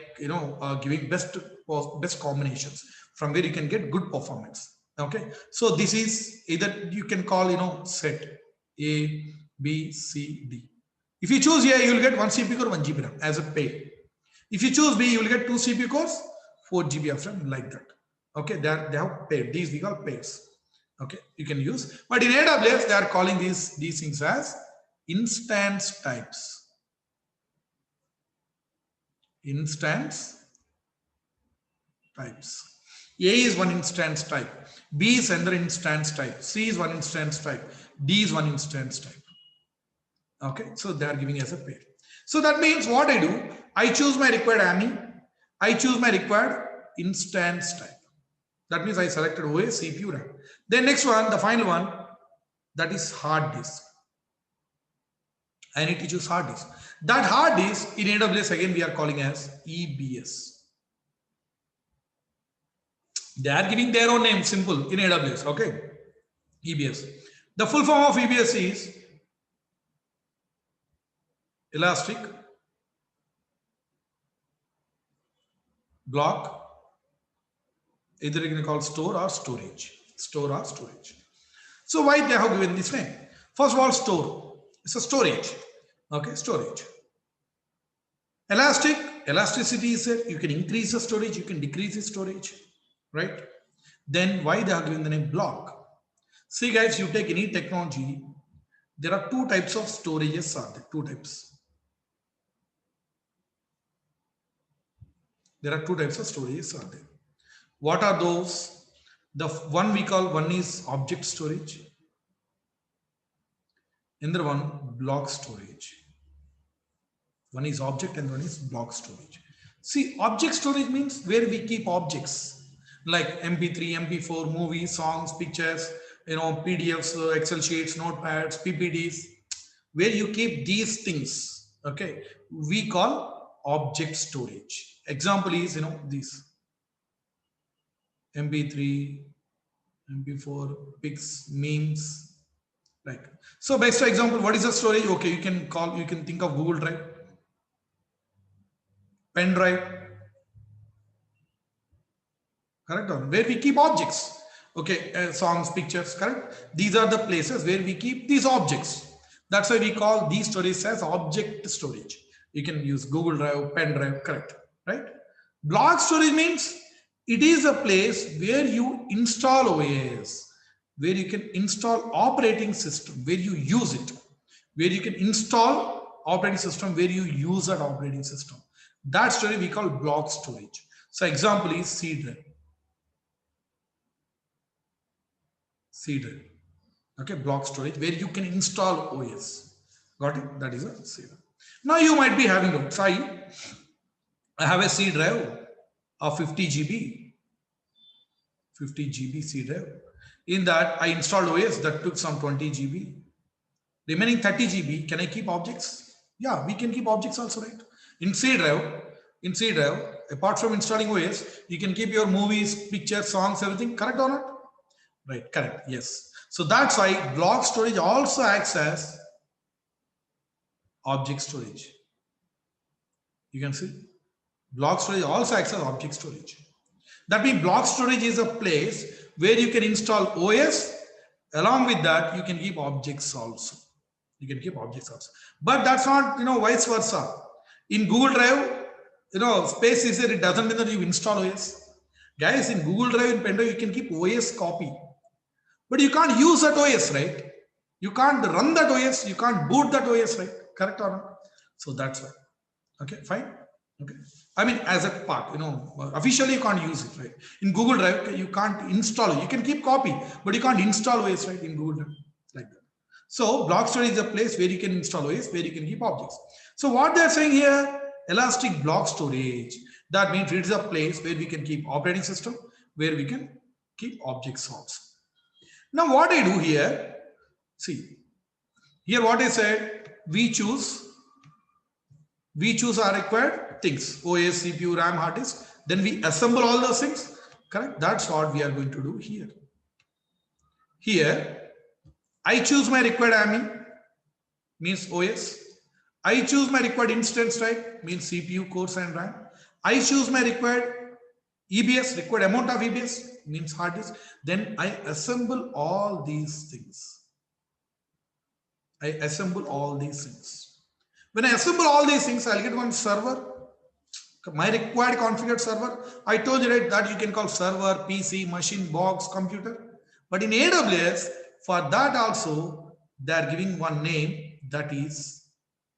S1: giving best combinations from where you can get good performance. Okay, so this is either you can call set A, B, C, D. If you choose A, you will get 1 CPU core, 1 GB RAM as a pay. If you choose B, you will get 2 CPU cores, 4 GB of RAM, like that. Okay, they have paid. These we call pairs. Okay, you can use. But in AWS, they are calling these things as instance types. Instance types. A is one instance type. B is another instance type. C is one instance type. D is one instance type. Okay, so they are giving as a pair. So that means what I do, I choose my required AMI, I choose my required instance type. That means I selected OS, CPU, RAM. Then next one, the final one, that is hard disk. I need to choose hard disk. That hard disk in AWS again we are calling as EBS. They are giving their own name, simple, in AWS. Okay, EBS. The full form of EBS is Elastic Block. Either you can call store or storage. Store or storage. So why they have given this name? First of all, store. It's a storage. Okay, storage. Elasticity is there. You can increase the storage, you can decrease the storage, right? Then why they have given the name block? See guys, you take any technology, there are two types of storages are there, two types. There are two types of storages are there. What are those? The one we call, one is object storage. Another one, block storage. One is object and one is block storage. See, object storage means where we keep objects like MP3, MP4, movies, songs, pictures, PDFs, Excel sheets, notepads, PPTs, where you keep these things. Okay, we call object storage. Example is, these MP3, MP4, pics, memes, like. So best example, what is the storage? Okay, you can think of Google Drive, pen drive, correct? Where we keep objects. Okay, songs, pictures, correct? These are the places where we keep these objects. That's why we call these storage as object storage. You can use Google Drive, pen drive, correct, right? Block storage means it is a place where you install OS, where you can install operating system, where you use it, where you can install operating system, where you use that operating system. That storage we call block storage. So example is C drive. C drive. Okay, block storage where you can install OS. Got it? That is a C drive. Now you might be having a try. I have a C drive of 50 GB. 50 GB C drive. In that I installed OS that took some 20 GB. Remaining 30 GB, can I keep objects? Yeah, we can keep objects also, right? In C drive, apart from installing OS, you can keep your movies, pictures, songs, everything, correct or not? Right, correct, yes. So that's why block storage also acts as object storage. You can see, block storage also acts as object storage. That means block storage is a place where you can install OS. Along with that, you can keep objects also. You can keep objects also. But that's not, vice versa. In Google Drive, space is there. It doesn't mean that you install OS. Guys, in Google Drive and pen drive, you can keep OS copy. But you can't use that OS, right? You can't run that OS. You can't boot that OS, right? Correct or not? So that's why. Okay, fine. Okay. I mean, as a part, officially you can't use it, right? In Google Drive, you can't install it. You can keep copy, but you can't install OS, right? In Google Drive, like that. So block storage is a place where you can install OS, where you can keep objects. So what they're saying here, elastic block storage, that means it is a place where we can keep operating system, where we can keep objects also. Now what I do here, see, here what I said, we choose our required things, OS, CPU, RAM, hard disk, then we assemble all those things, correct? That's what we are going to do here. Here, I choose my required AMI, means OS. I choose my required instance type, means CPU, cores and RAM. I choose my required EBS, required amount of EBS, means hard disk. Then I assemble all these things. I assemble all these things. When I assemble all these things, I'll get one server, my required configured server. I told you, right, that you can call server, PC, machine, box, computer. But in AWS, for that also, they are giving one name, that is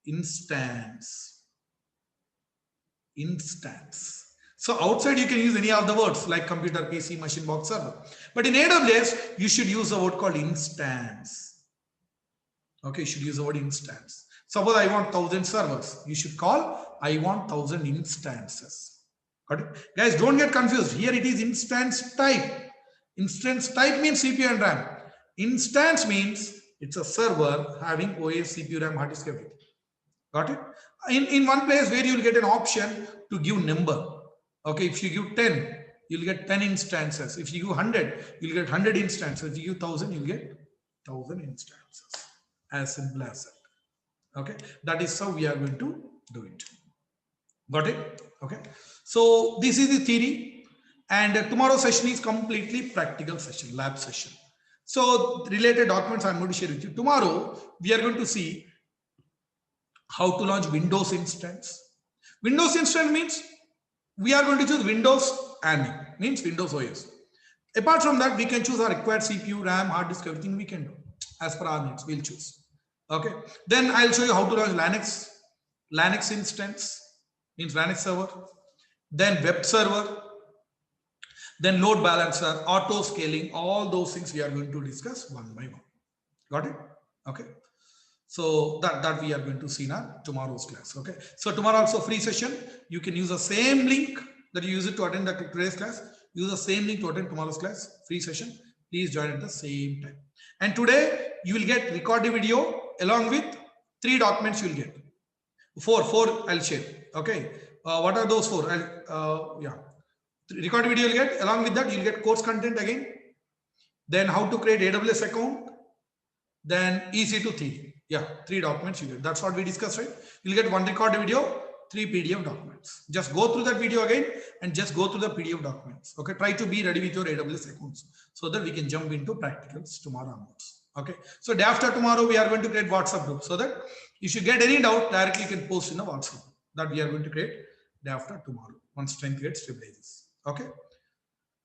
S1: instance. Instance. So outside you can use any of the words like computer, PC, machine, box, server. But in AWS, you should use a word called instance. Okay, you should use the word instance. Suppose I want 1,000 servers. You should call, I want 1,000 instances. Got it? Guys, don't get confused. Here it is instance type. Instance type means CPU and RAM. Instance means it's a server having OS, CPU, RAM, hard disk, everything. Got it? In one place where you'll get an option to give number. Okay, if you give 10, you'll get 10 instances. If you give 100, you'll get 100 instances. If you give 1,000, you'll get 1,000 instances. As simple as that. Okay, that is how we are going to do it. Got it? Okay, so this is the theory, and tomorrow's session is completely practical session, lab session. So related documents I'm going to share with you. Tomorrow we are going to see how to launch Windows instance. Windows instance means we are going to choose Windows and means Windows OS. Apart from that, we can choose our required CPU, RAM, hard disk, everything we can do as per our needs. We'll choose. Okay. Then I'll show you how to launch Linux instance means Linux server. Then web server. Then load balancer, auto scaling. All those things we are going to discuss one by one. Got it? Okay. So that we are going to see in our tomorrow's class. Okay. So tomorrow also free session. You can use the same link that you use it to attend today's class. Use the same link to attend tomorrow's class. Free session. Please join at the same time. And today you will get recorded video along with 3 documents you will get. Four I'll share. Okay. What are those 4? Recorded video you'll get. Along with that, you'll get course content again. Then how to create AWS account. Then EC2 theory. Yeah, 3 documents you get. That's what we discussed, right? You'll get 1 recorded video, 3 PDF documents. Just go through that video again and just go through the PDF documents. Okay, try to be ready with your AWS accounts so that we can jump into practicals tomorrow onwards. Okay, so day after tomorrow we are going to create WhatsApp group so that if you get any doubt, directly you can post in the WhatsApp group that we are going to create day after tomorrow once strength gets stabilizes. Okay,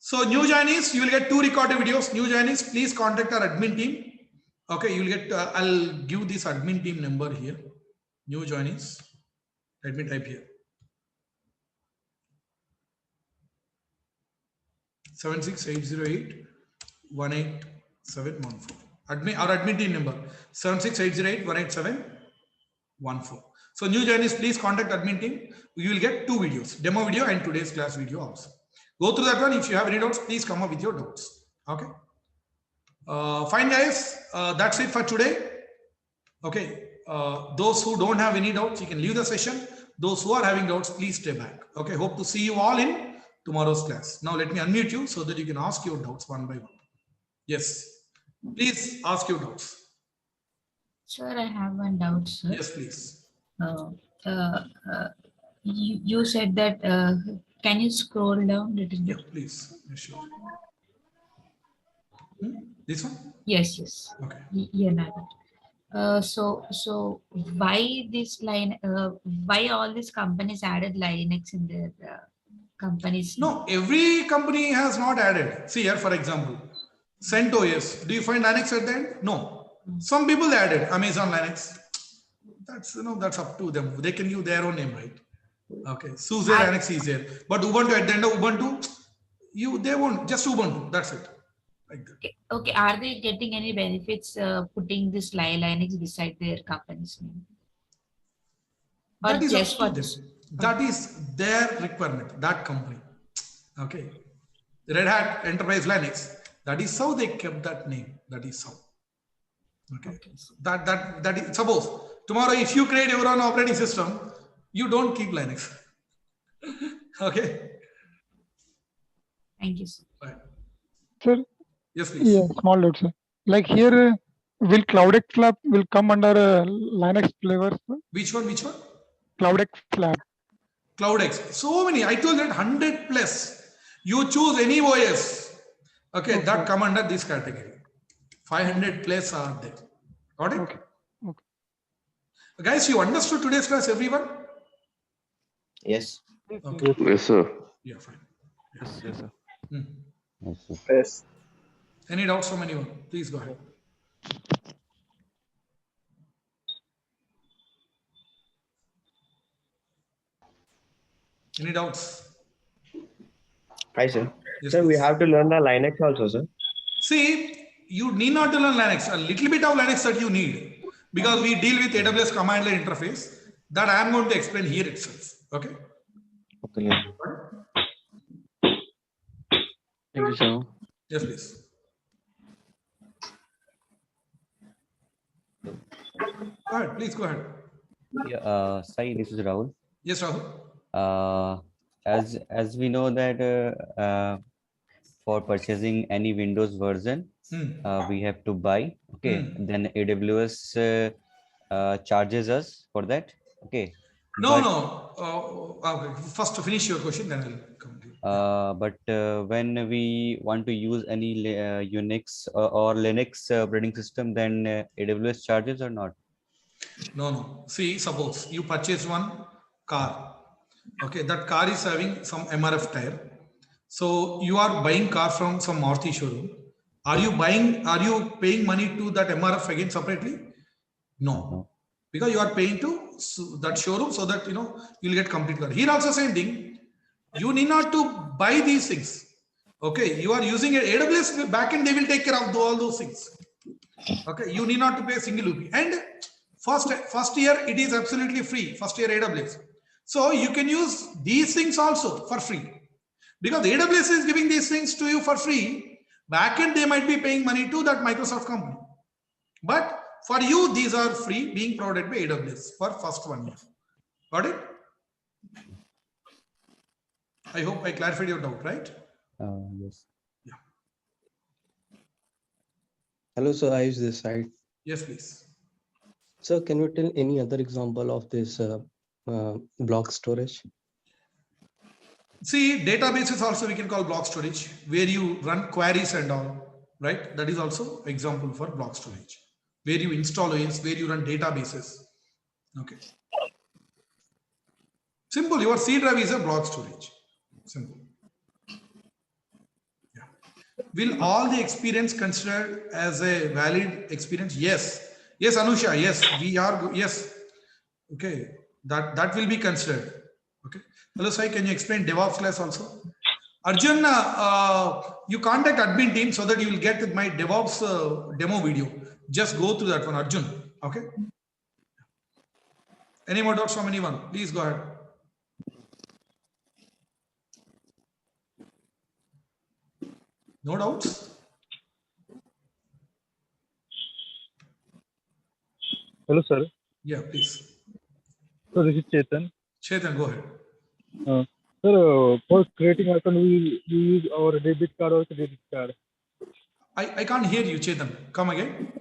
S1: so new joinees, you will get 2 recorded videos. New joinees, please contact our admin team. Okay, you will get, I'll give this admin team number here. New joinees, let me type here. 76808-18714. Our admin team number 76808-18714. So new joinees, please contact admin team. You will get 2 videos, demo video and today's class video also. Go through that one. If you have any doubts, please come up with your doubts. Okay. Fine guys, that's it for today. Okay, those who don't have any doubts, you can leave the session. Those who are having doubts, please stay back. Okay, hope to see you all in tomorrow's class. Now let me unmute you so that you can ask your doubts one by one. Yes, please ask your doubts.
S2: Sir, I have one doubt, sir.
S1: Yes, please.
S2: You said that, can you scroll down a little bit?
S1: Yeah, please. Yeah, sure. This one?
S2: Yes.
S1: Okay.
S2: Yeah, so why this line? Why all these companies added Linux in their companies?
S1: No, every company has not added. See here, for example, CentOS. Do you find Linux at the end? No. Some people they added Amazon Linux. That's that's up to them. They can use their own name, right? Okay. SUSE Linux is there, but Ubuntu at the end of Ubuntu, they won't. Just Ubuntu. That's it. Like that.
S2: Okay. Are they getting any benefits putting this Linux beside their company's name? Or
S1: That is
S2: just
S1: up to them. That is their requirement. That company. Okay. Red Hat Enterprise Linux. That is how they kept that name. That is how. Okay. That is, suppose tomorrow if you create your own operating system, you don't keep Linux. Okay.
S2: Thank you, sir.
S1: Right.
S6: Sir,
S1: Yes, please.
S6: yeah, small doubt, sir. Like here, will CloudX Lab will come under Linux flavors? Sir?
S1: Which one?
S6: CloudX Lab.
S1: CloudX. So many. I told that 100 plus. You choose any OS. Okay, that come under this category. 500 plus are there. Got it?
S6: Okay. Okay.
S1: Guys, you understood today's class, everyone?
S7: Yes.
S1: Okay.
S4: Yes, sir.
S1: Yeah, fine.
S6: Yes, sir.
S3: Yes, sir.
S5: Yes.
S1: Any doubts from anyone? Please go ahead. Any doubts?
S7: Hi, sir.
S1: Yes,
S7: Sir, we
S1: please.
S7: have to learn the Linux also, sir.
S1: See, you need not to learn Linux. A little bit of Linux that you need, because we deal with AWS command line interface that I am going to explain here itself. Okay.
S3: Okay.
S4: Thank you, sir.
S1: Yes, please. Go ahead. Please go ahead.
S3: Yeah, Sai, this is Rahul.
S1: Yes, Rahul.
S3: As we know that for purchasing any Windows version, we have to buy. Okay, then AWS charges us for that. Okay.
S1: No. Okay. First, to finish your question, then I'll come to you.
S3: But when we want to use any Unix or Linux operating system, then AWS charges or not?
S1: No. See, suppose you purchase one car. Okay, that car is having some MRF tire. So you are buying car from some Maruti showroom. Are you paying money to that MRF again separately? No. Because you are paying to that showroom so that you'll get complete car. Here also same thing. You need not to buy these things. Okay, you are using an AWS backend, they will take care of all those things. Okay, you need not to pay a single rupee. And first year it is absolutely free. First year AWS. So you can use these things also for free. Because AWS is giving these things to you for free. Backend they might be paying money to that Microsoft company. But for you, these are free, being provided by AWS for first 1 year. Got it? I hope I clarified your doubt, right?
S3: Yes.
S1: Yeah.
S8: Hello, sir. I use this site.
S1: Yes, please.
S8: Sir, can you tell any other example of this block storage?
S1: See, databases also we can call block storage, where you run queries and all, right? That is also example for block storage, where you install OS, where you run databases. Okay. Simple. Your C drive is a block storage. Simple. Yeah. Will all the experience considered as a valid experience? Yes. Yes, Anusha. Yes, we are. Yes. Okay. That will be considered. Okay. Hello, Sai. Can you explain DevOps class also? Arjun, you contact admin team so that you will get my DevOps demo video. Just go through that one, Arjun. Okay. Any more doubts from anyone? Please go ahead. No doubts?
S6: Hello, sir.
S1: Yeah, please.
S6: So this is Chetan.
S1: Chetan, go ahead.
S6: Sir, for creating account, we use our debit card or credit card.
S1: I can't hear you, Chetan. Come again.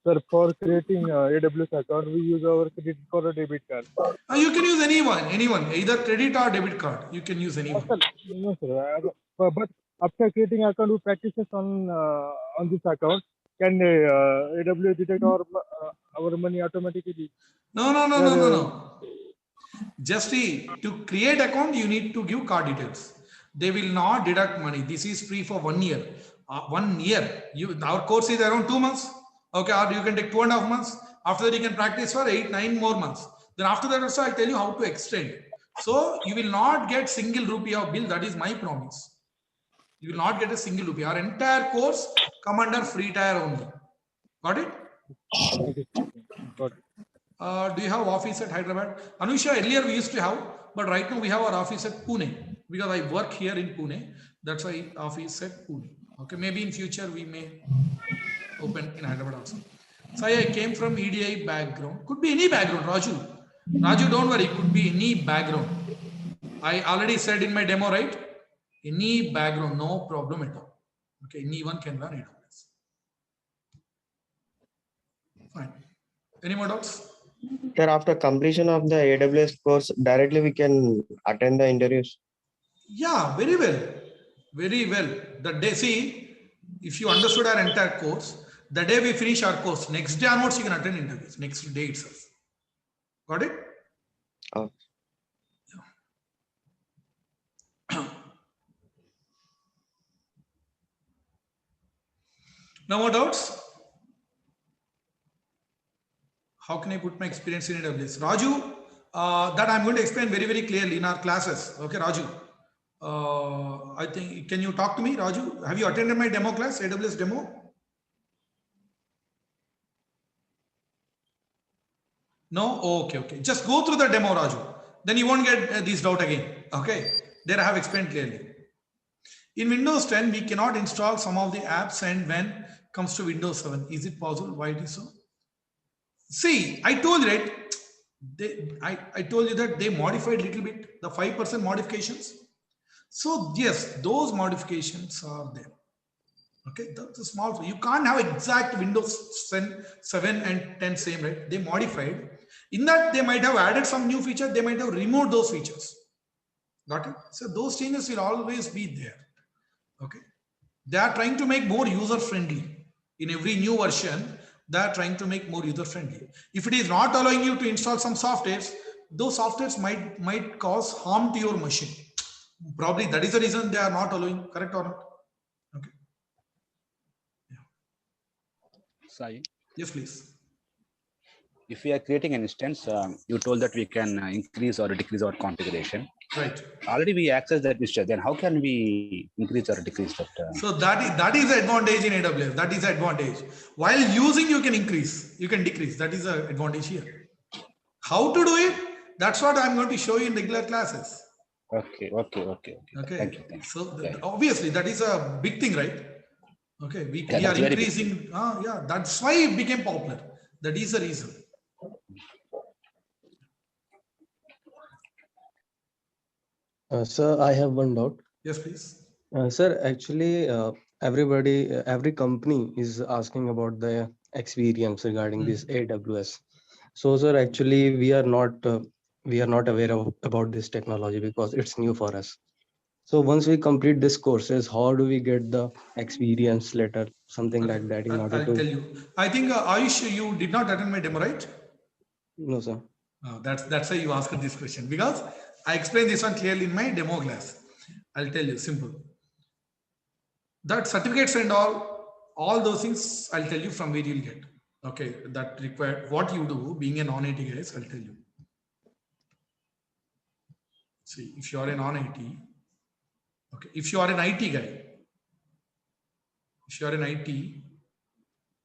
S6: Sir, for creating AWS account, we use our credit card or debit card.
S1: You can use anyone, either credit or debit card. You can use anyone.
S6: No, sir. But after creating account, we practices on this account. Can AWS detect our money automatically?
S1: No. Just to create account, you need to give card details. They will not deduct money. This is free for 1 year. 1 year. Our course is around 2 months. Okay, or you can take 2.5 months. After that, you can practice for 8-9 more months. Then after that also, I'll tell you how to extend. So you will not get single rupee of bill. That is my promise. You will not get a single rupee. Our entire course come under free tier only. Got it?
S6: Okay. Got it.
S1: Do you have office at Hyderabad? Anusha, earlier we used to have, but right now we have our office at Pune because I work here in Pune. That's why office at Pune. Okay, maybe in future we may open in Hyderabad also. So I came from EDI background. Could be any background, Raju. Raju, don't worry. Could be any background. I already said in my demo, right? Any background, no problem at all. Okay, anyone can run AWS. Fine. Any more doubts?
S7: Sir, after completion of the AWS course, directly we can attend the interviews.
S1: Yeah, very well. Very well. The day, see, if you understood our entire course, the day we finish our course, next day onwards you can attend interviews, next day itself. Got it?
S7: Oh,
S1: Now, more doubts? How can I put my experience in AWS? Raju, that I'm going to explain very, very clearly in our classes. Okay, Raju. I think, can you talk to me, Raju? Have you attended my demo class, AWS demo? No? Okay, okay. Just go through the demo, Raju. Then you won't get this doubt again. Okay. There I have explained clearly. In Windows 10, we cannot install some of the apps, and when comes to Windows 7, is it possible? Why it is so? See, I told you, right? I told you that they modified a little bit, the 5% modifications. So yes, those modifications are there. Okay, that's a small. You can't have exact Windows 7 and 10 same, right? They modified. In that, they might have added some new feature. They might have removed those features. Got it? So those changes will always be there. Okay. They are trying to make more user friendly. In every new version, they are trying to make more user friendly. If it is not allowing you to install some softwares, those softwares might cause harm to your machine. Probably that is the reason they are not allowing. Correct or not? Okay.
S9: Sai,
S1: Yes, please.
S9: if we are creating an instance, you told that we can increase or decrease our configuration.
S1: Right.
S9: Already we access that instance. Then how can we increase or decrease that?
S1: So that is the advantage in AWS. That is the advantage. While using, you can increase, you can decrease. That is the advantage here. How to do it? That's what I'm going to show you in regular classes.
S9: Okay.
S1: Okay.
S9: Thank you.
S1: So
S9: Yeah.
S1: obviously that is a big thing, right? Okay. We are
S9: that's very big
S1: increasing. Yeah. That's why it became popular. That is the reason.
S8: Sir, I have one doubt.
S1: Yes, please.
S8: Sir, actually, every company is asking about the experience regarding this AWS. So, sir, actually, we are not aware of about this technology because it's new for us. So, once we complete this courses, how do we get the experience letter, something
S1: Okay.
S8: like that, in order
S1: I'll
S8: to?
S1: tell you. I think Ayush, you did not attend my demo, right?
S8: No, sir.
S1: That's why you asked this question, because I explained this one clearly in my demo class. I'll tell you simple. That certificates and all those things I'll tell you from where you'll get. Okay, that required what you do being a non-IT guys, I'll tell you. See, if you are a non-IT, okay, if you are an IT guy, if you are an IT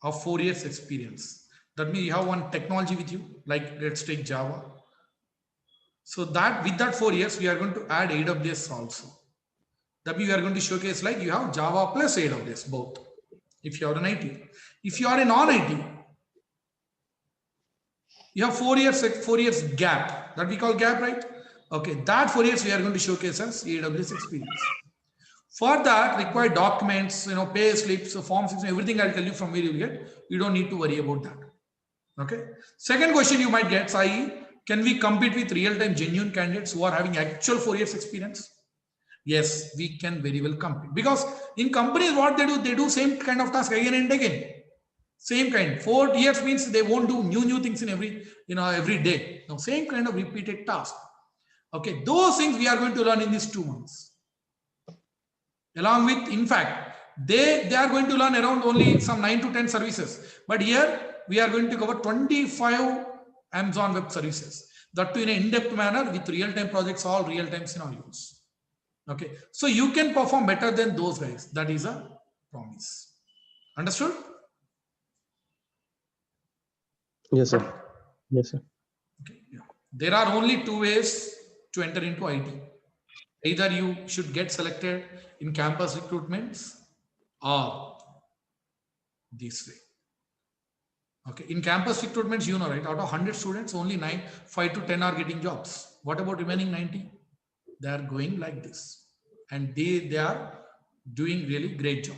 S1: of 4 years experience, that means you have one technology with you, like let's take Java. So that with that 4 years, we are going to add AWS also. That means we are going to showcase like you have Java plus AWS both. If you are an IT, if you are a non-IT, you have 4 years gap that we call gap, right? Okay, that 4 years we are going to showcase as AWS experience. For that required documents, pay slips, forms, everything I'll tell you from where you get. You don't need to worry about that. Okay. Second question you might get, Sai, can we compete with real-time genuine candidates who are having actual 4 years experience? Yes, we can very well compete, because in companies what they do same kind of task again and again. Same kind. 4 years means they won't do new things in every day. No, same kind of repeated task. Okay, those things we are going to learn in these 2 months. Along with, in fact, they are going to learn around only some 9 to 10 services. But here we are going to cover 25 Amazon Web Services. That too in an in-depth manner with real-time projects, all real-time scenarios. Okay, so you can perform better than those guys. That is a promise. Understood?
S8: Yes, sir. Yes, sir.
S1: Okay, yeah. There are only 2 ways to enter into IT. Either you should get selected in campus recruitments or this way. Okay, in campus recruitments, right? Out of 100 students, only 5 to 10 are getting jobs. What about remaining 90? They are going like this, and they are doing really great job.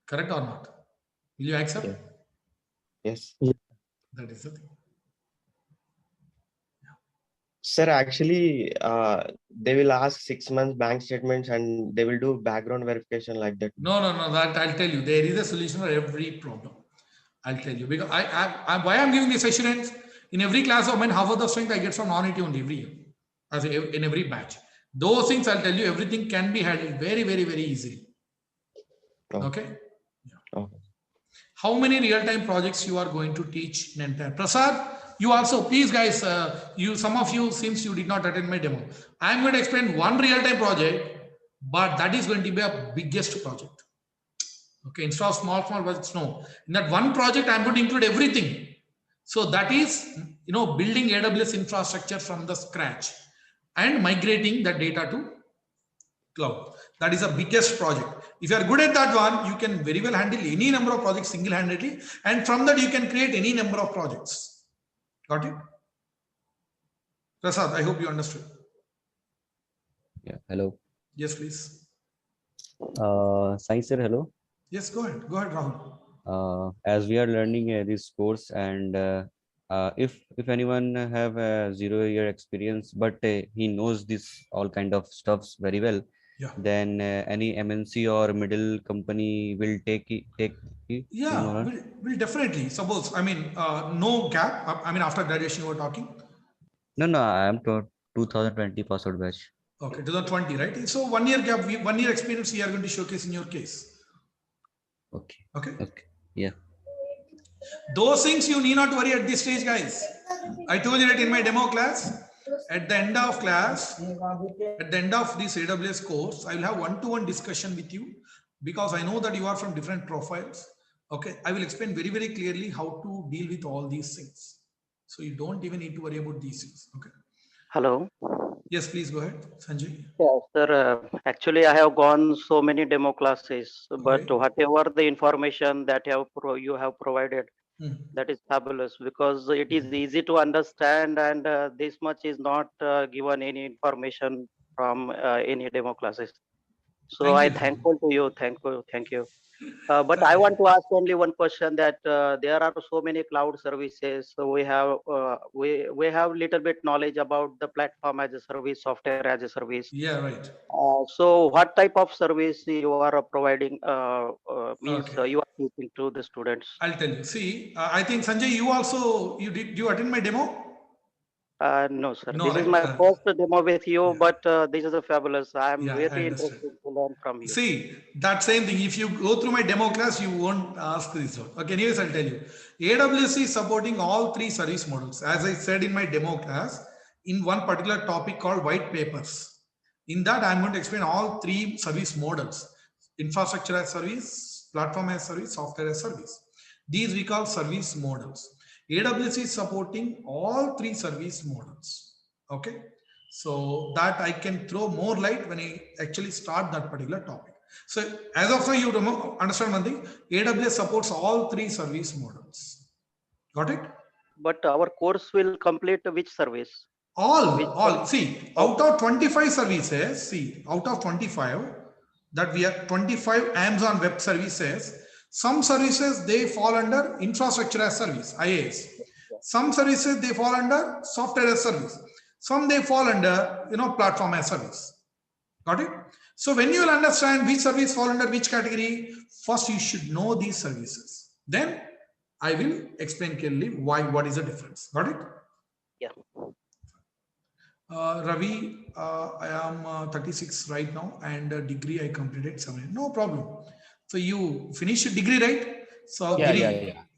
S1: Correct or not? Will you accept?
S7: yes.
S8: Yeah.
S1: That is the thing.
S7: Sir, actually, they will ask 6 months bank statements and they will do background verification like that.
S1: No. That I'll tell you. There is a solution for every problem. I'll tell you because why I'm giving this assurance. In every class of mine, half of the strength I get from non-IT only every year, in every batch. Those things I'll tell you, everything can be handled very, very, very easily. Okay. Yeah.
S7: Okay.
S1: How many real-time projects you are going to teach in entire? Prasad, you also, please guys, some of you, since you did not attend my demo, I'm going to explain one real-time project, but that is going to be a biggest project. Okay, instead of small projects, no. In that one project, I'm going to include everything. So that is, building AWS infrastructure from the scratch and migrating the data to cloud. That is the biggest project. If you are good at that one, you can very well handle any number of projects single-handedly, and from that you can create any number of projects. Got it? Prasad, I hope you understood.
S3: Yeah. Hello.
S1: Yes, please.
S3: Sai sir, hello.
S1: Yes, go ahead. Go ahead, Rahul.
S3: As we are learning this course, and if anyone have a 0-year experience, but he knows this all kind of stuffs very well,
S1: yeah,
S3: then any MNC or middle company will take it.
S1: Yeah, will definitely. Suppose, I mean, no gap. I mean, after graduation, you were talking.
S3: No, I am 2020 pass out batch.
S1: Okay, 2020, right? So 1 year gap, 1 year experience we are going to showcase in your case. Okay.
S3: Yeah.
S1: Those things you need not worry at this stage, guys. I told you that in my demo class, at the end of class, at the end of this AWS course, I will have one-to-one discussion with you because I know that you are from different profiles. Okay, I will explain very, very clearly how to deal with all these things. So you don't even need to worry about these things. Okay.
S10: Hello.
S1: Yes, please go ahead, Sanjay.
S10: Yeah, sir. Actually, I have gone so many demo classes, but whatever the information that you have provided, that is fabulous because it is easy to understand, and this much is not given any information from any demo classes. So I thankful to you. Thank you. But I want to ask only one question that there are so many cloud services. So we have little bit knowledge about the platform as a service, software as a service.
S1: Yeah, right.
S10: So what type of service you are providing means you are teaching to the students?
S1: I'll tell you. See, I think Sanjay, you attend my demo?
S10: No, sir.
S1: No,
S10: this
S1: right?
S10: is my first demo with you, but this is a fabulous. I am very interested to learn from you.
S1: See, that same thing. If you go through my demo class, you won't ask this one. Okay, anyways, I'll tell you. AWS is supporting all 3 service models. As I said in my demo class, in one particular topic called white papers. In that, I'm going to explain all 3 service models. Infrastructure as service, platform as service, software as service. These we call service models. AWS is supporting all 3 service models. Okay. So that I can throw more light when I actually start that particular topic. So as of now, you understand one thing, AWS supports all 3 service models. Got it?
S10: But our course will complete which service?
S1: All. See, out of 25 services, out of 25, that we have 25 Amazon Web Services, some services, they fall under infrastructure as service, IaaS. Some services, they fall under software as service. Some they fall under, platform as service. Got it? So when you will understand which service fall under which category, first you should know these services. Then I will explain clearly what is the difference. Got it?
S10: Yeah.
S1: Ravi, I am 36 right now, and degree I completed 7. No problem. So you finished your degree, right? So
S9: Yeah.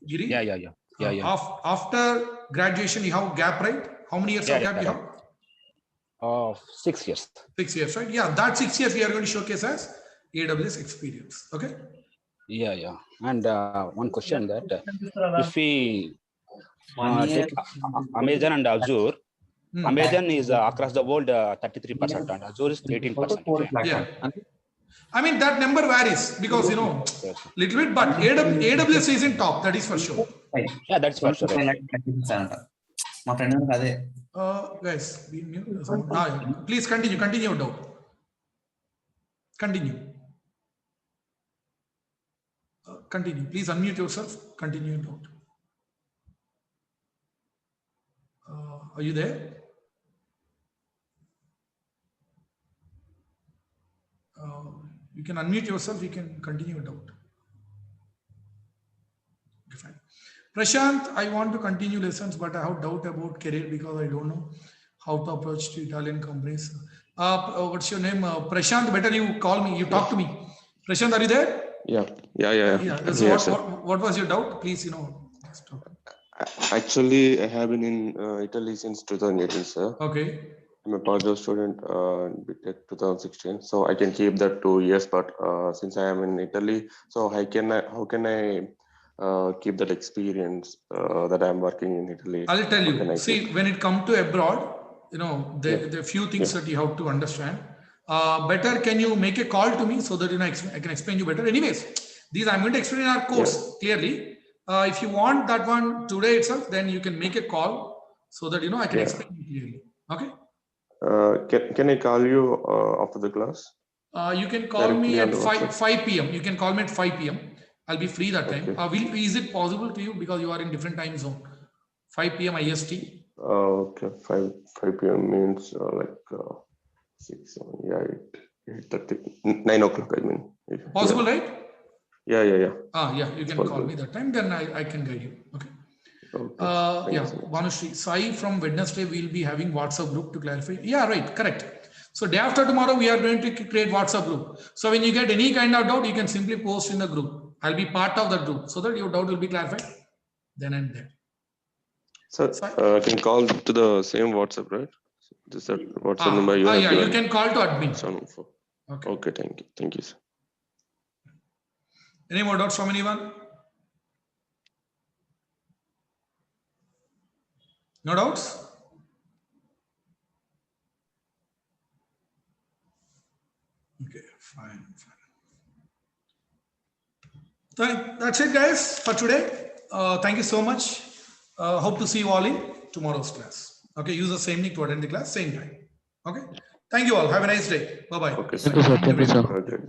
S1: Giri?
S9: Yeah.
S1: After graduation, you have gap, right? How many years of gap you have?
S9: 6 years.
S1: 6 years, right? Yeah, that 6 years we are going to showcase as AWS experience. Okay.
S9: Yeah. And one question that if we take Amazon and Azure, Amazon is across the world 33% and Azure is 18%.
S1: Yeah. I mean, that number varies because, little bit, but AWS is in top, that is for sure.
S9: Yeah, that's for sure.
S1: Guys, please continue your doubt. Continue. Please unmute yourself. Continue your doubt. Are you there? You can unmute yourself. You can continue without. Okay, fine. Prashant, I want to continue lessons, but I have doubt about career because I don't know how to approach to Italian companies. What's your name? Prashant, better you call me. You talk to me. Prashant, are you there?
S11: Yeah.
S1: So
S11: Yes,
S1: what was your doubt? Please, stop.
S11: Actually, I have been in Italy since 2018, sir.
S1: Okay.
S11: I'm a postdoc student in 2016, so I can keep that 2 years. But since I am in Italy, so how can I keep that experience that I'm working in Italy?
S1: I'll tell you. See, when it comes to abroad, there are few things that you have to understand. Better, can you make a call to me so that I can explain you better. Anyways, these I'm going to explain in our course clearly. If you want that one today itself, then you can make a call so that I can explain you clearly. Okay.
S11: Can I call you after the class?
S1: You can call me at 5 p.m. You can call me at 5 p.m. I'll be free that time. Is it possible to you because you are in different time zone? 5 p.m. IST.
S11: Okay, 5 p.m. means 6, 7, 8, 8:30, 9 o'clock. I mean,
S1: possible, right?
S11: Yeah.
S1: You can call me that time. Then I can guide you. Okay. Vanushri, Sai, from Wednesday we'll be having WhatsApp group to clarify. Yeah, right, correct. So day after tomorrow we are going to create WhatsApp group. So when you get any kind of doubt, you can simply post in the group. I'll be part of that group so that your doubt will be clarified then and there.
S11: So I can call to the same WhatsApp, right? This is that WhatsApp number you have given.
S1: You can call to admin.
S11: Okay, thank you, sir.
S1: Any more doubts from anyone? No doubts? Okay, fine. That's it, guys, for today. Thank you so much. Hope to see you all in tomorrow's class. Okay, use the same link to attend the class, same time. Okay, thank you all. Have a nice day. Bye bye.
S11: Okay,
S4: Thank you, sir.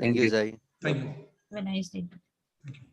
S3: Thank you, Zai.
S1: Thank you.
S2: Have a nice day.
S1: Thank you.